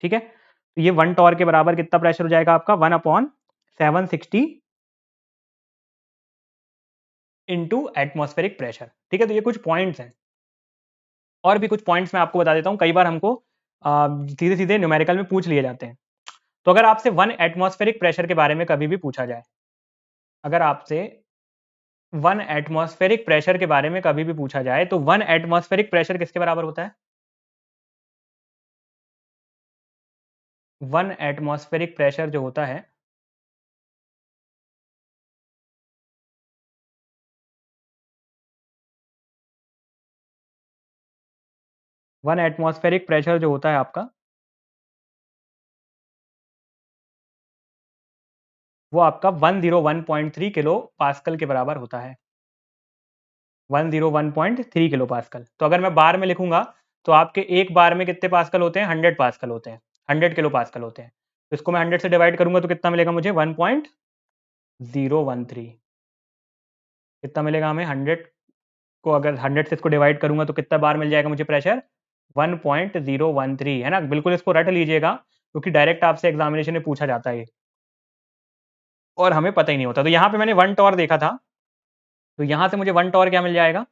ठीक है? तो ये 1 टॉर के बराबर कितना प्रेशर हो जाएगा आपका? 1 अपॉन 760 इंटू एटमॉस्फेरिक प्रेशर। ठीक है? तो ये कुछ पॉइंट्स हैं। और भी कुछ पॉइंट्स मैं आपको बता देता हूं। कई बार हमको सीधे सीधे न्यूमेरिकल में पूछ लिए जाते हैं। तो अगर आपसे 1 एटमॉस्फेरिक प्रेशर के बारे में कभी भी पूछा जाए, अगर आपसे 1 एटमॉस्फेरिक प्रेशर के बारे में कभी भी पूछा जाए तो 1 एटमॉस्फेरिक प्रेशर किसके बराबर होता है? 1 एटमॉस्फेरिक प्रेशर जो होता है 1 एटमॉस्फेरिक प्रेशर जो होता है आपका, वो आपका 101.3 किलो पास्कल के बराबर होता है। 101.3 किलो पास्कल। तो अगर मैं बार में लिखूंगा तो आपके एक बार में कितने पास्कल होते हैं? 100 पास्कल होते हैं, 100 किलो पास्कल होते हैं। तो इसको मैं 100 से डिवाइड करूंगा तो कितना मिलेगा मुझे? 1.013। कितना मिलेगा हमें? 100 को अगर 100 से इसको डिवाइड करूंगा तो कितना बार मिल जाएगा मुझे प्रेशर? 1.013, है ना? बिल्कुल इसको रट लीजिएगा क्योंकि डायरेक्ट आपसे एग्जामिनेशन में पूछा जाता है और हमें पता ही नहीं होता। तो यहाँ पे मैंने 1 टॉर देखा था, तो यहाँ से मुझे 1 टॉर क्या मिल जाएगा?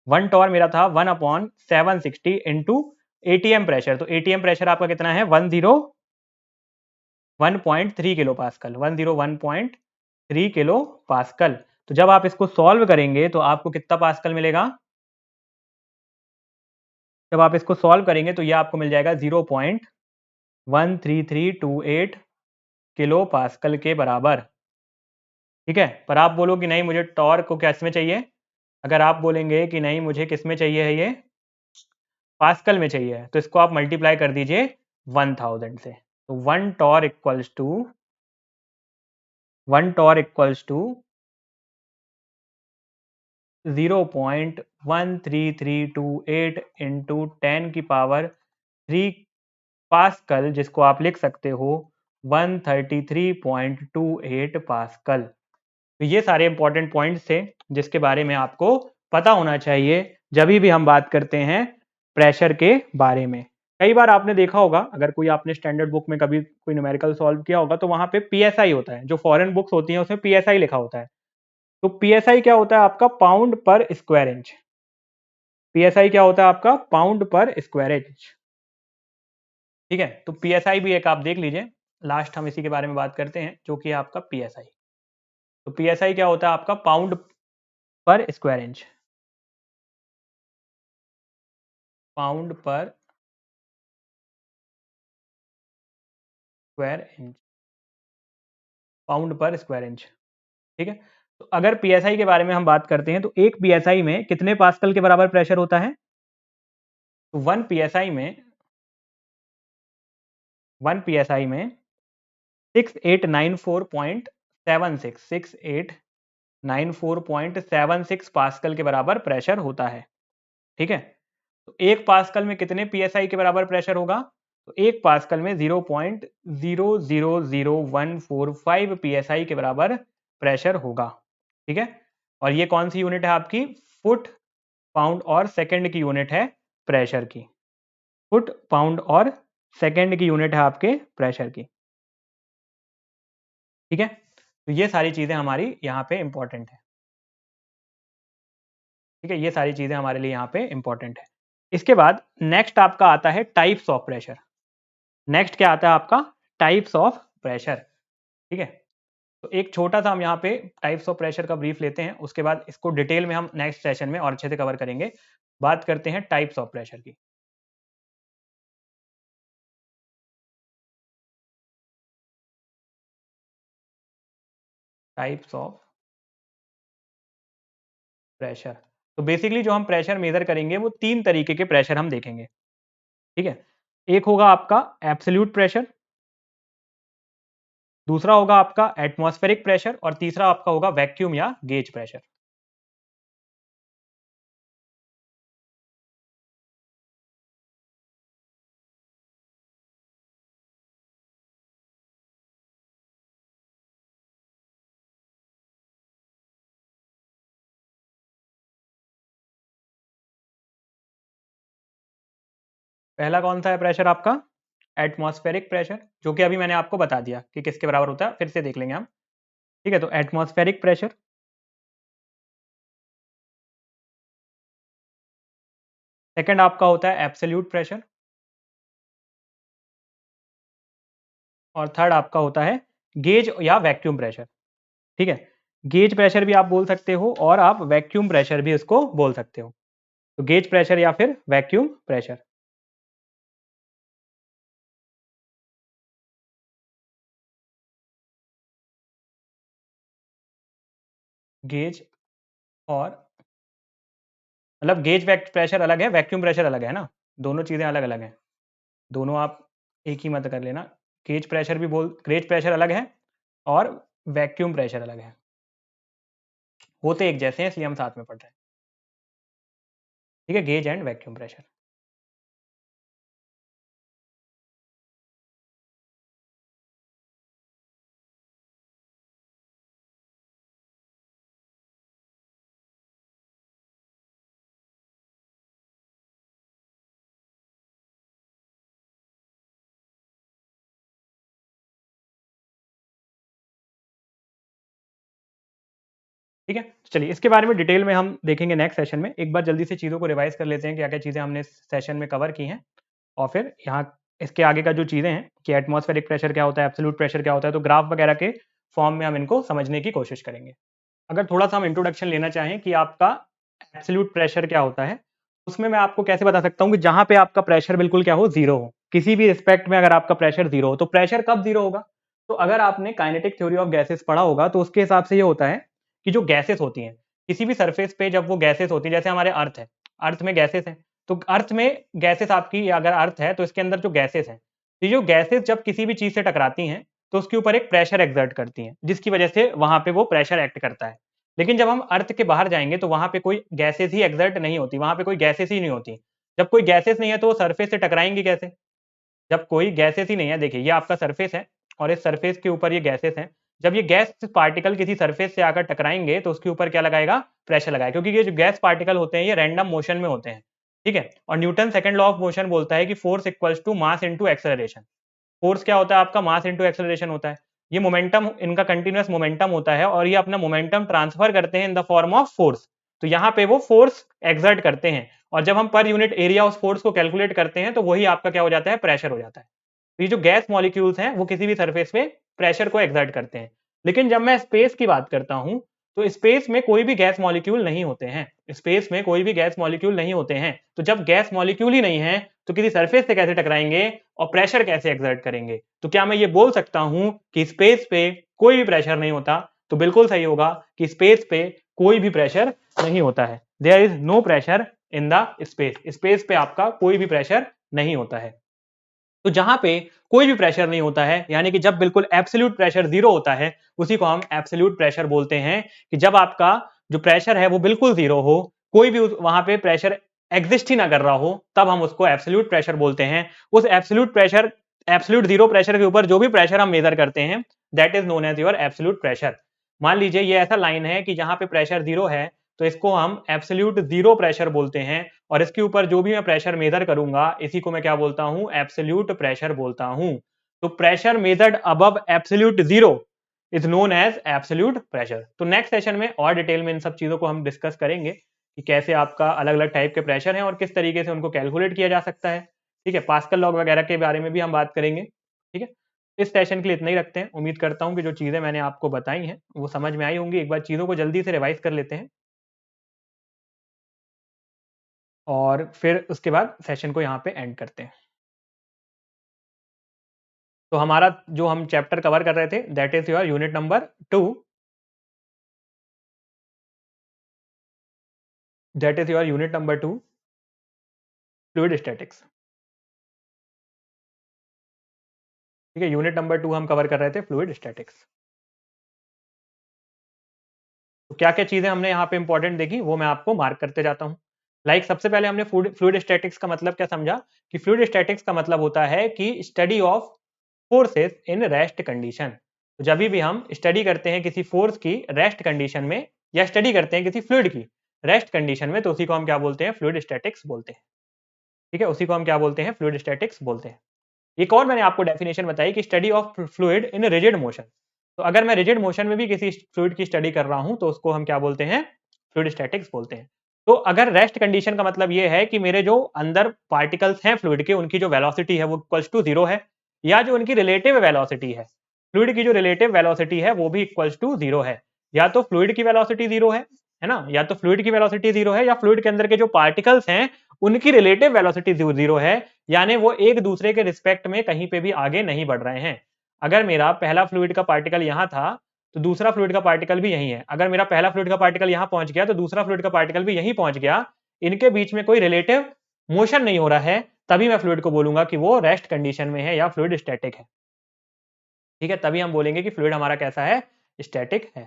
1 टॉर मेरा था 1 अपॉन 760 इंटू एटीएम प्रेशर। तो एटीएम प्रेशर आपका कितना है? 101.3 किलो पास्कल, 101.3 किलो पास्कल। तो जब आप इसको सॉल्व करेंगे तो आपको कितना पास्कल मिलेगा? जब आप इसको सॉल्व करेंगे तो ये आपको मिल जाएगा 0.13328 किलो पास्कल के बराबर। ठीक है? पर आप बोलो कि नहीं मुझे टॉर्क को किस में चाहिए? अगर आप बोलेंगे कि नहीं मुझे किस में चाहिए है ये? पास्कल में चाहिए, तो इसको आप मल्टीप्लाई कर दीजिए 1000 से। तो 1 torr equals to 1 torr equals to 0.13328 into 10 की पावर 3 पास्कल, जिसको आप लिख सकते हो 133.28 पास्कल। तो ये सारे इंपॉर्टेंट पॉइंट्स थे जिसके बारे में आपको पता होना चाहिए जब भी हम बात करते हैं प्रेशर के बारे में। कई बार आपने देखा होगा, अगर कोई आपने स्टैंडर्ड बुक में कभी कोई न्यूमेरिकल सॉल्व किया होगा तो वहां पे पीएसआई होता है, जो फॉरेन बुक्स होती हैं उसमें पीएसआई लिखा होता है। तो पीएसआई क्या होता है आपका? पाउंड पर स्क्वायर इंच। पीएसआई क्या होता है आपका? पाउंड पर स्क्वायर इंच। ठीक है, तो पीएसआई भी एक आप देख लीजिए, लास्ट हम इसी के बारे में बात करते हैं, जो कि है आपका पीएसआई। तो पीएसआई क्या होता है आपका? पाउंड पर स्क्वायर इंच। पाउंड पर स्क्वायर इंच। पाउंड पर स्क्वायर इंच। ठीक है, तो अगर पीएसआई के बारे में हम बात करते हैं तो एक पीएसआई में कितने पास्कल के बराबर प्रेशर होता है? तो 1 पीएसआई में 6894.76 पास्कल के बराबर प्रेशर होता है। ठीक है, तो एक पास्कल में कितने पीएसआई के बराबर प्रेशर होगा? तो एक पास्कल में 0.000145 पीएसआई के बराबर प्रेशर होगा। ठीक है, और ये कौन सी यूनिट है आपकी? फुट, पाउंड और सेकंड की यूनिट है प्रेशर की। फुट, पाउंड और सेकंड की यूनिट है आपके प्रेशर की। ठीक है, तो ये सारी चीजें हमारी यहाँ पे इंपॉर्टेंट है। ठीक है, ये सारी चीजें हमारे लिए यहाँ पे इंपॉर्टेंट है। इसके बाद नेक्स्ट आपका आता है टाइप्स ऑफ प्रेशर। नेक्स्ट क्या आता है आपका? Types of pressure. ठीक है, तो एक छोटा सा हम यहाँ पे टाइप्स ऑफ प्रेशर का ब्रीफ लेते हैं, उसके बाद इसको डिटेल में हम नेक्स्ट सेशन में और अच्छे से कवर करेंगे। बात करते हैं टाइप्स ऑफ प्रेशर की। Types of pressure. तो बेसिकली जो हम प्रेशर मेजर करेंगे वो तीन तरीके के प्रेशर हम देखेंगे। ठीक है, एक होगा आपका एब्सोल्यूट प्रेशर, दूसरा होगा आपका एटमॉस्फेरिक प्रेशर और तीसरा आपका होगा वैक्यूम या गेज प्रेशर। पहला कौन सा है प्रेशर आपका? एटमॉस्फेरिक प्रेशर, जो कि अभी मैंने आपको बता दिया कि किसके बराबर होता है, फिर से देख लेंगे हम। ठीक है, तो एटमॉस्फेरिक प्रेशर। सेकंड आपका होता है एब्सोल्यूट प्रेशर। और थर्ड आपका होता है गेज या वैक्यूम प्रेशर। ठीक है, गेज प्रेशर भी आप बोल सकते हो और आप वैक्यूम प्रेशर भी इसको बोल सकते हो। तो गेज प्रेशर या फिर वैक्यूम प्रेशर। गेज और मतलब गेज प्रेशर अलग है, वैक्यूम प्रेशर अलग है ना, दोनों चीज़ें अलग अलग हैं। दोनों आप एक ही मत कर लेना। गेज प्रेशर अलग है और वैक्यूम प्रेशर अलग है, होते एक जैसे हैं इसलिए हम साथ में पढ़ रहे हैं। ठीक है, गेज एंड वैक्यूम प्रेशर। ठीक है, चलिए इसके बारे में डिटेल में हम देखेंगे नेक्स्ट सेशन में। एक बार जल्दी से चीज़ों को रिवाइज कर लेते हैं, क्या क्या चीज़ें हमने सेशन में कवर की हैं, और फिर यहाँ इसके आगे का जो चीज़ें हैं कि एटमॉस्फेरिक प्रेशर क्या होता है, एब्सोल्यूट प्रेशर क्या होता है, तो ग्राफ वगैरह के फॉर्म में हम इनको समझने की कोशिश करेंगे। अगर थोड़ा सा हम इंट्रोडक्शन लेना चाहें कि आपका एब्सोल्यूट प्रेशर क्या होता है, उसमें मैं आपको कैसे बता सकता हूँ कि जहाँ पे आपका प्रेशर बिल्कुल क्या हो, जीरो हो। किसी भी रिस्पेक्ट में अगर आपका प्रेशर जीरो हो, तो प्रेशर कब जीरो होगा? तो अगर आपने काइनेटिक थ्योरी ऑफ गैसेस पढ़ा होगा तो उसके हिसाब से ये होता है कि जो गैसेस होती हैं किसी भी सरफेस पे, जब वो गैसेस होती है, जैसे हमारे अर्थ है, अर्थ में गैसेस हैं, तो अर्थ में गैसेस आपकी, अगर अर्थ है तो इसके अंदर जो गैसेस हैं, ये जो गैसेस जब किसी भी चीज से टकराती हैं तो उसके ऊपर एक प्रेशर एक्सर्ट करती हैं, जिसकी वजह से वहां पे वो प्रेशर एक्ट करता है। लेकिन जब हम अर्थ के बाहर जाएंगे तो वहां पे कोई गैसेस ही एक्सर्ट नहीं होती, वहां पे कोई गैसेस ही नहीं होती। जब कोई गैसेस नहीं है तो वो सरफेस से टकराएंगी कैसे? जब कोई गैसेस ही नहीं है, देखिए ये आपका सरफेस है और इस सरफेस के ऊपर ये गैसेस हैं, जब ये गैस पार्टिकल किसी सरफेस से आकर टकराएंगे तो उसके ऊपर क्या लगाएगा, प्रेशर लगाएगा, क्योंकि ये जो गैस पार्टिकल होते हैं ये रैंडम मोशन में होते हैं, ठीक है। और Newton second law of motion बोलता है कि force equals to mass into acceleration. Force क्या होता है आपका, मास इनटू एक्सेलरेशन होता है। ये मोमेंटम इनका कंटीन्यूअस मोमेंटम होता है और ये अपना मोमेंटम ट्रांसफर करते हैं in the form of force. तो यहाँ पे वो फोर्स एक्सर्ट करते हैं और जब हम पर यूनिट एरिया उस फोर्स को कैलकुलेट करते हैं तो वही आपका क्या हो जाता है, प्रेशर हो जाता है। तो ये जो गैस मॉलिक्यूल्स हैं वो किसी भी सरफेस पे प्रेशर को एक्सर्ट करते हैं। लेकिन जब मैं स्पेस की बात करता हूं तो स्पेस में कोई भी गैस मॉलिक्यूल नहीं होते हैं, स्पेस में कोई भी गैस मॉलिक्यूल नहीं होते हैं। तो जब गैस मॉलिक्यूल ही नहीं है तो किसी सरफेस से कैसे टकराएंगे और प्रेशर कैसे एक्सर्ट करेंगे। तो क्या मैं ये बोल सकता हूं कि स्पेस पे कोई भी प्रेशर नहीं होता? तो बिल्कुल सही होगा कि स्पेस पे कोई भी प्रेशर नहीं होता है। There is no pressure in the space. Space पे आपका कोई भी प्रेशर नहीं होता है। तो जहां पे कोई भी प्रेशर नहीं होता है, यानी कि जब बिल्कुल एब्सोल्यूट प्रेशर जीरो होता है, उसी को हम एब्सोल्यूट प्रेशर बोलते हैं। कि जब आपका जो प्रेशर है वो बिल्कुल जीरो हो, कोई भी वहां पे प्रेशर एग्जिस्ट ही ना कर रहा हो, तब हम उसको एब्सोल्यूट प्रेशर बोलते हैं। उस absolute pressure, absolute zero pressure के ऊपर जो भी प्रेशर हम मेजर करते हैं, that is known as your absolute pressure. मान लीजिए ये ऐसा लाइन है कि जहां पे प्रेशर जीरो है, तो इसको हम एब्सोल्यूट जीरो प्रेशर बोलते हैं। और इसके ऊपर जो भी मैं प्रेशर मेजर करूंगा, इसी को मैं क्या बोलता हूं, एब्सोल्यूट प्रेशर बोलता हूं। तो pressure measured above absolute zero is known as absolute pressure. तो नेक्स्ट सेशन में और डिटेल में इन सब चीजों को हम डिस्कस करेंगे कि कैसे आपका अलग अलग टाइप के प्रेशर हैं और किस तरीके से उनको कैलकुलेट किया जा सकता है, ठीक है। पास्कल लॉ वगैरह के बारे में भी हम बात करेंगे, ठीक है। इस सेशन के लिए इतना ही रखते हैं। उम्मीद करता हूं कि जो चीजें मैंने आपको बताई हैं वो समझ में आई होंगी। एक बार चीजों को जल्दी से रिवाइज कर लेते हैं और फिर उसके बाद सेशन को यहाँ पे एंड करते हैं। तो हमारा जो हम चैप्टर कवर कर रहे थे, that is your unit number 2, that is your unit number 2, fluid statics, ठीक है। यूनिट नंबर 2 हम कवर कर रहे थे फ्लूइड स्टैटिक्स। तो क्या क्या चीजें हमने यहाँ पे इंपॉर्टेंट देखी वो मैं आपको मार्क करते जाता हूँ। सबसे पहले हमने फ्लूइड स्टैटिक्स का मतलब क्या समझा, कि फ्लूइड स्टैटिक्स का मतलब होता है कि study of forces in rest condition. तो जब भी हम स्टडी करते हैं किसी फोर्स की रेस्ट कंडीशन में, या स्टडी करते हैं किसी फ्लूइड की रेस्ट कंडीशन में, तो उसी को हम क्या बोलते हैं, फ्लूइड स्टैटिक्स बोलते हैं, ठीक है। उसी को हम क्या बोलते हैं, फ्लूइड स्टैटिक्स बोलते हैं। एक और मैंने आपको डेफिनेशन बताई कि study of fluid in rigid motion. तो अगर मैं रिजिड मोशन में भी किसी फ्लूइड की स्टडी कर रहा हूं तो उसको हम क्या बोलते हैं, फ्लूइड स्टैटिक्स बोलते हैं। तो अगर रेस्ट कंडीशन का मतलब ये है कि मेरे जो अंदर पार्टिकल्स हैं फ्लूइड के, उनकी जो वेलोसिटी है वो इक्वल्स टू जीरो है, या जो उनकी रिलेटिव वेलोसिटी है, फ्लूइड की जो रिलेटिव वेलोसिटी है वो भी इक्वल्स टू जीरो है। या तो फ्लूइड की वेलोसिटी जीरो है ना, या तो फ्लूइड की वेलोसिटी जीरो है, या फ्लूइड के अंदर के जो पार्टिकल्स हैं उनकी रिलेटिव वेलोसिटी जीरो है, यानी वो एक दूसरे के रिस्पेक्ट में कहीं पे भी आगे नहीं बढ़ रहे हैं। अगर मेरा पहला फ्लूइड का पार्टिकल यहां था तो दूसरा फ्लूइड का पार्टिकल भी यही है। अगर मेरा पहला फ्लूइड का पार्टिकल यहां पहुंच गया तो दूसरा फ्लूइड का पार्टिकल भी यहीं पहुंच गया, इनके बीच में कोई रिलेटिव मोशन नहीं हो रहा है, तभी मैं फ्लूइड को बोलूंगा कि वो रेस्ट कंडीशन में है या फ्लूइड स्टैटिक है, ठीक है। तभी हम बोलेंगे कि फ्लूइड हमारा कैसा है, स्टैटिक है।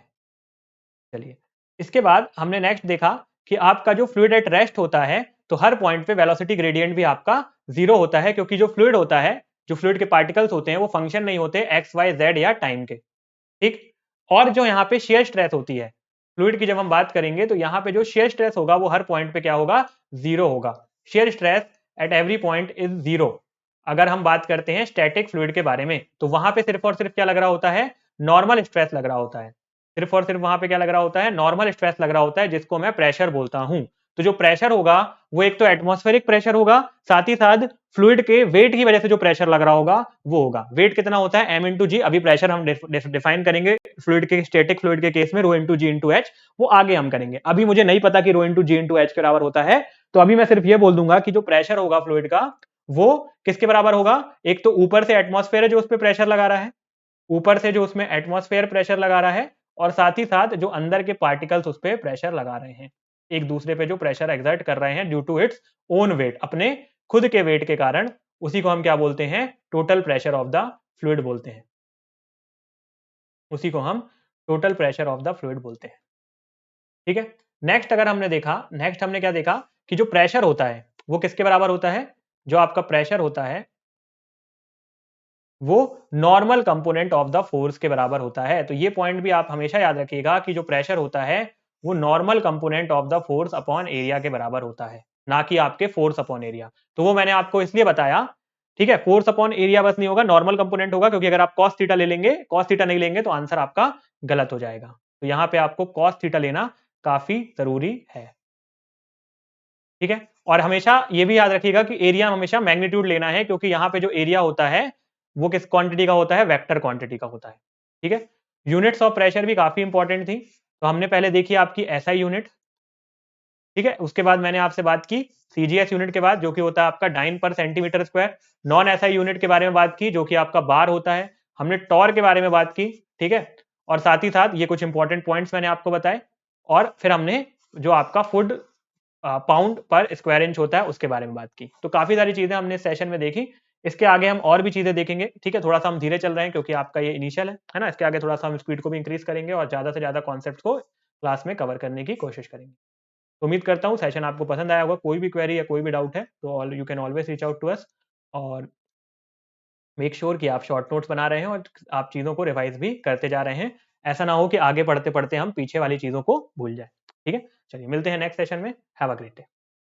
चलिए, इसके बाद हमने नेक्स्ट देखा कि आपका जो फ्लूइड एट रेस्ट होता है तो हर पॉइंट पे वेलोसिटी ग्रेडियंट भी आपका जीरो होता है, क्योंकि जो फ्लूइड होता है, जो फ्लूइड के पार्टिकल्स होते हैं वो फंक्शन नहीं होते एक्स वाई जेड या टाइम के, ठीक। और जो यहाँ पे शेयर स्ट्रेस होती है फ्लूइड की, जब हम बात करेंगे तो यहाँ पे जो शेयर स्ट्रेस होगा वो हर पॉइंट पे क्या होगा, जीरो होगा। Shear stress at every point is zero. अगर हम बात करते हैं स्टैटिक फ्लूइड के बारे में तो वहां पे सिर्फ और सिर्फ क्या लग रहा होता है, नॉर्मल स्ट्रेस लग रहा होता है। सिर्फ और सिर्फ वहां पे क्या लग रहा होता है, नॉर्मल स्ट्रेस लग रहा होता है, जिसको मैं प्रेशर बोलता हूं। तो जो प्रेशर होगा वो एक तो एटमॉस्फेरिक प्रेशर होगा, साथ ही साथ फ्लूइड के वेट की वजह से जो प्रेशर लग रहा होगा वो होगा। वेट कितना होता है, m/g। अभी प्रेशर हम डिफाइन करेंगे फ्लूइड के, स्टैटिक फ्लूइड के केस में ρ/g/h, वो आगे हम करेंगे। अभी मुझे नहीं पता कि ρ/g/h के बराबर होता है, तो अभी मैं सिर्फ ये बोल दूंगा कि जो प्रेशर होगा फ्लूइड का वो किसके बराबर होगा, एक तो ऊपर से एटमॉस्फेयर है जो उस पर प्रेशर लगा रहा है, ऊपर से जो उसमें एटमॉस्फेयर प्रेशर लगा रहा है, और साथ ही साथ जो अंदर के पार्टिकल्स उस पर प्रेशर लगा रहे हैं, एक दूसरे पे जो प्रेशर एक्सर्ट कर रहे हैं due to its own weight, अपने खुद के वेट के कारण, उसी को हम क्या बोलते हैं, total pressure of the fluid बोलते हैं। उसी को हम total pressure of the fluid बोलते हैं, ठीक है। नेक्स्ट अगर हमने देखा, नेक्स्ट हमने क्या देखा कि जो प्रेशर होता है वो किसके बराबर होता है, जो आपका प्रेशर होता है वो normal component of the force के बराबर होता है। तो ये पॉइंट भी आप हमेशा याद रखिएगा कि जो प्रेशर होता है वो normal component of the force upon area के बराबर होता है, ना कि आपके फोर्स अपॉन एरिया। तो वो मैंने आपको इसलिए बताया, ठीक है, फोर्स अपॉन एरिया बस नहीं होगा, नॉर्मल कंपोनेंट होगा, क्योंकि अगर आप कॉस थीटा ले लेंगे, कॉस थीटा नहीं लेंगे तो आंसर आपका गलत हो जाएगा। तो यहां पे आपको कॉस थीटा लेना काफी जरूरी है, ठीक है। और हमेशा ये भी याद रखिएगा कि एरिया हमेशा मैग्नीट्यूड लेना है, क्योंकि यहाँ पे जो एरिया होता है वो किस क्वांटिटी का होता है, वेक्टर क्वांटिटी का होता है, ठीक है। यूनिट्स ऑफ प्रेशर भी काफी इंपॉर्टेंट थी, तो हमने पहले देखी आपकी एसआई यूनिट, ठीक है। उसके बाद मैंने आपसे बात की सीजीएस यूनिट के बाद, जो कि होता है आपका dine per centimetre square. Non SI unit के बारे में बात की, जो कि आपका बार होता है। हमने टॉर के बारे में बात की, ठीक है। और साथ ही साथ ये कुछ इंपॉर्टेंट पॉइंट्स मैंने आपको बताए, और फिर हमने जो आपका फुट पाउंड पर स्क्वायर इंच होता है उसके बारे में बात की। तो काफी सारी चीजें हमने इस सेशन में देखी। इसके आगे हम और भी चीजें देखेंगे, ठीक है। थोड़ा सा हम धीरे चल रहे हैं क्योंकि आपका ये इनिशियल है ना। इसके आगे थोड़ा सा हम स्पीड को भी इंक्रीज करेंगे और ज्यादा से ज्यादा कॉन्सेप्ट को क्लास में कवर करने की कोशिश करेंगे। तो उम्मीद करता हूँ सेशन आपको पसंद आया होगा। कोई भी क्वेरी या कोई भी डाउट है तो you can always reach out to us, और मेक श्योर कि आप शॉर्ट नोट्स बना रहे हैं और आप चीज़ों को रिवाइज भी करते जा रहे हैं। ऐसा ना हो कि आगे पढ़ते पढ़ते हम पीछे वाली चीज़ों को भूल जाए, ठीक है। चलिए मिलते हैं नेक्स्ट सेशन में। Have a great day.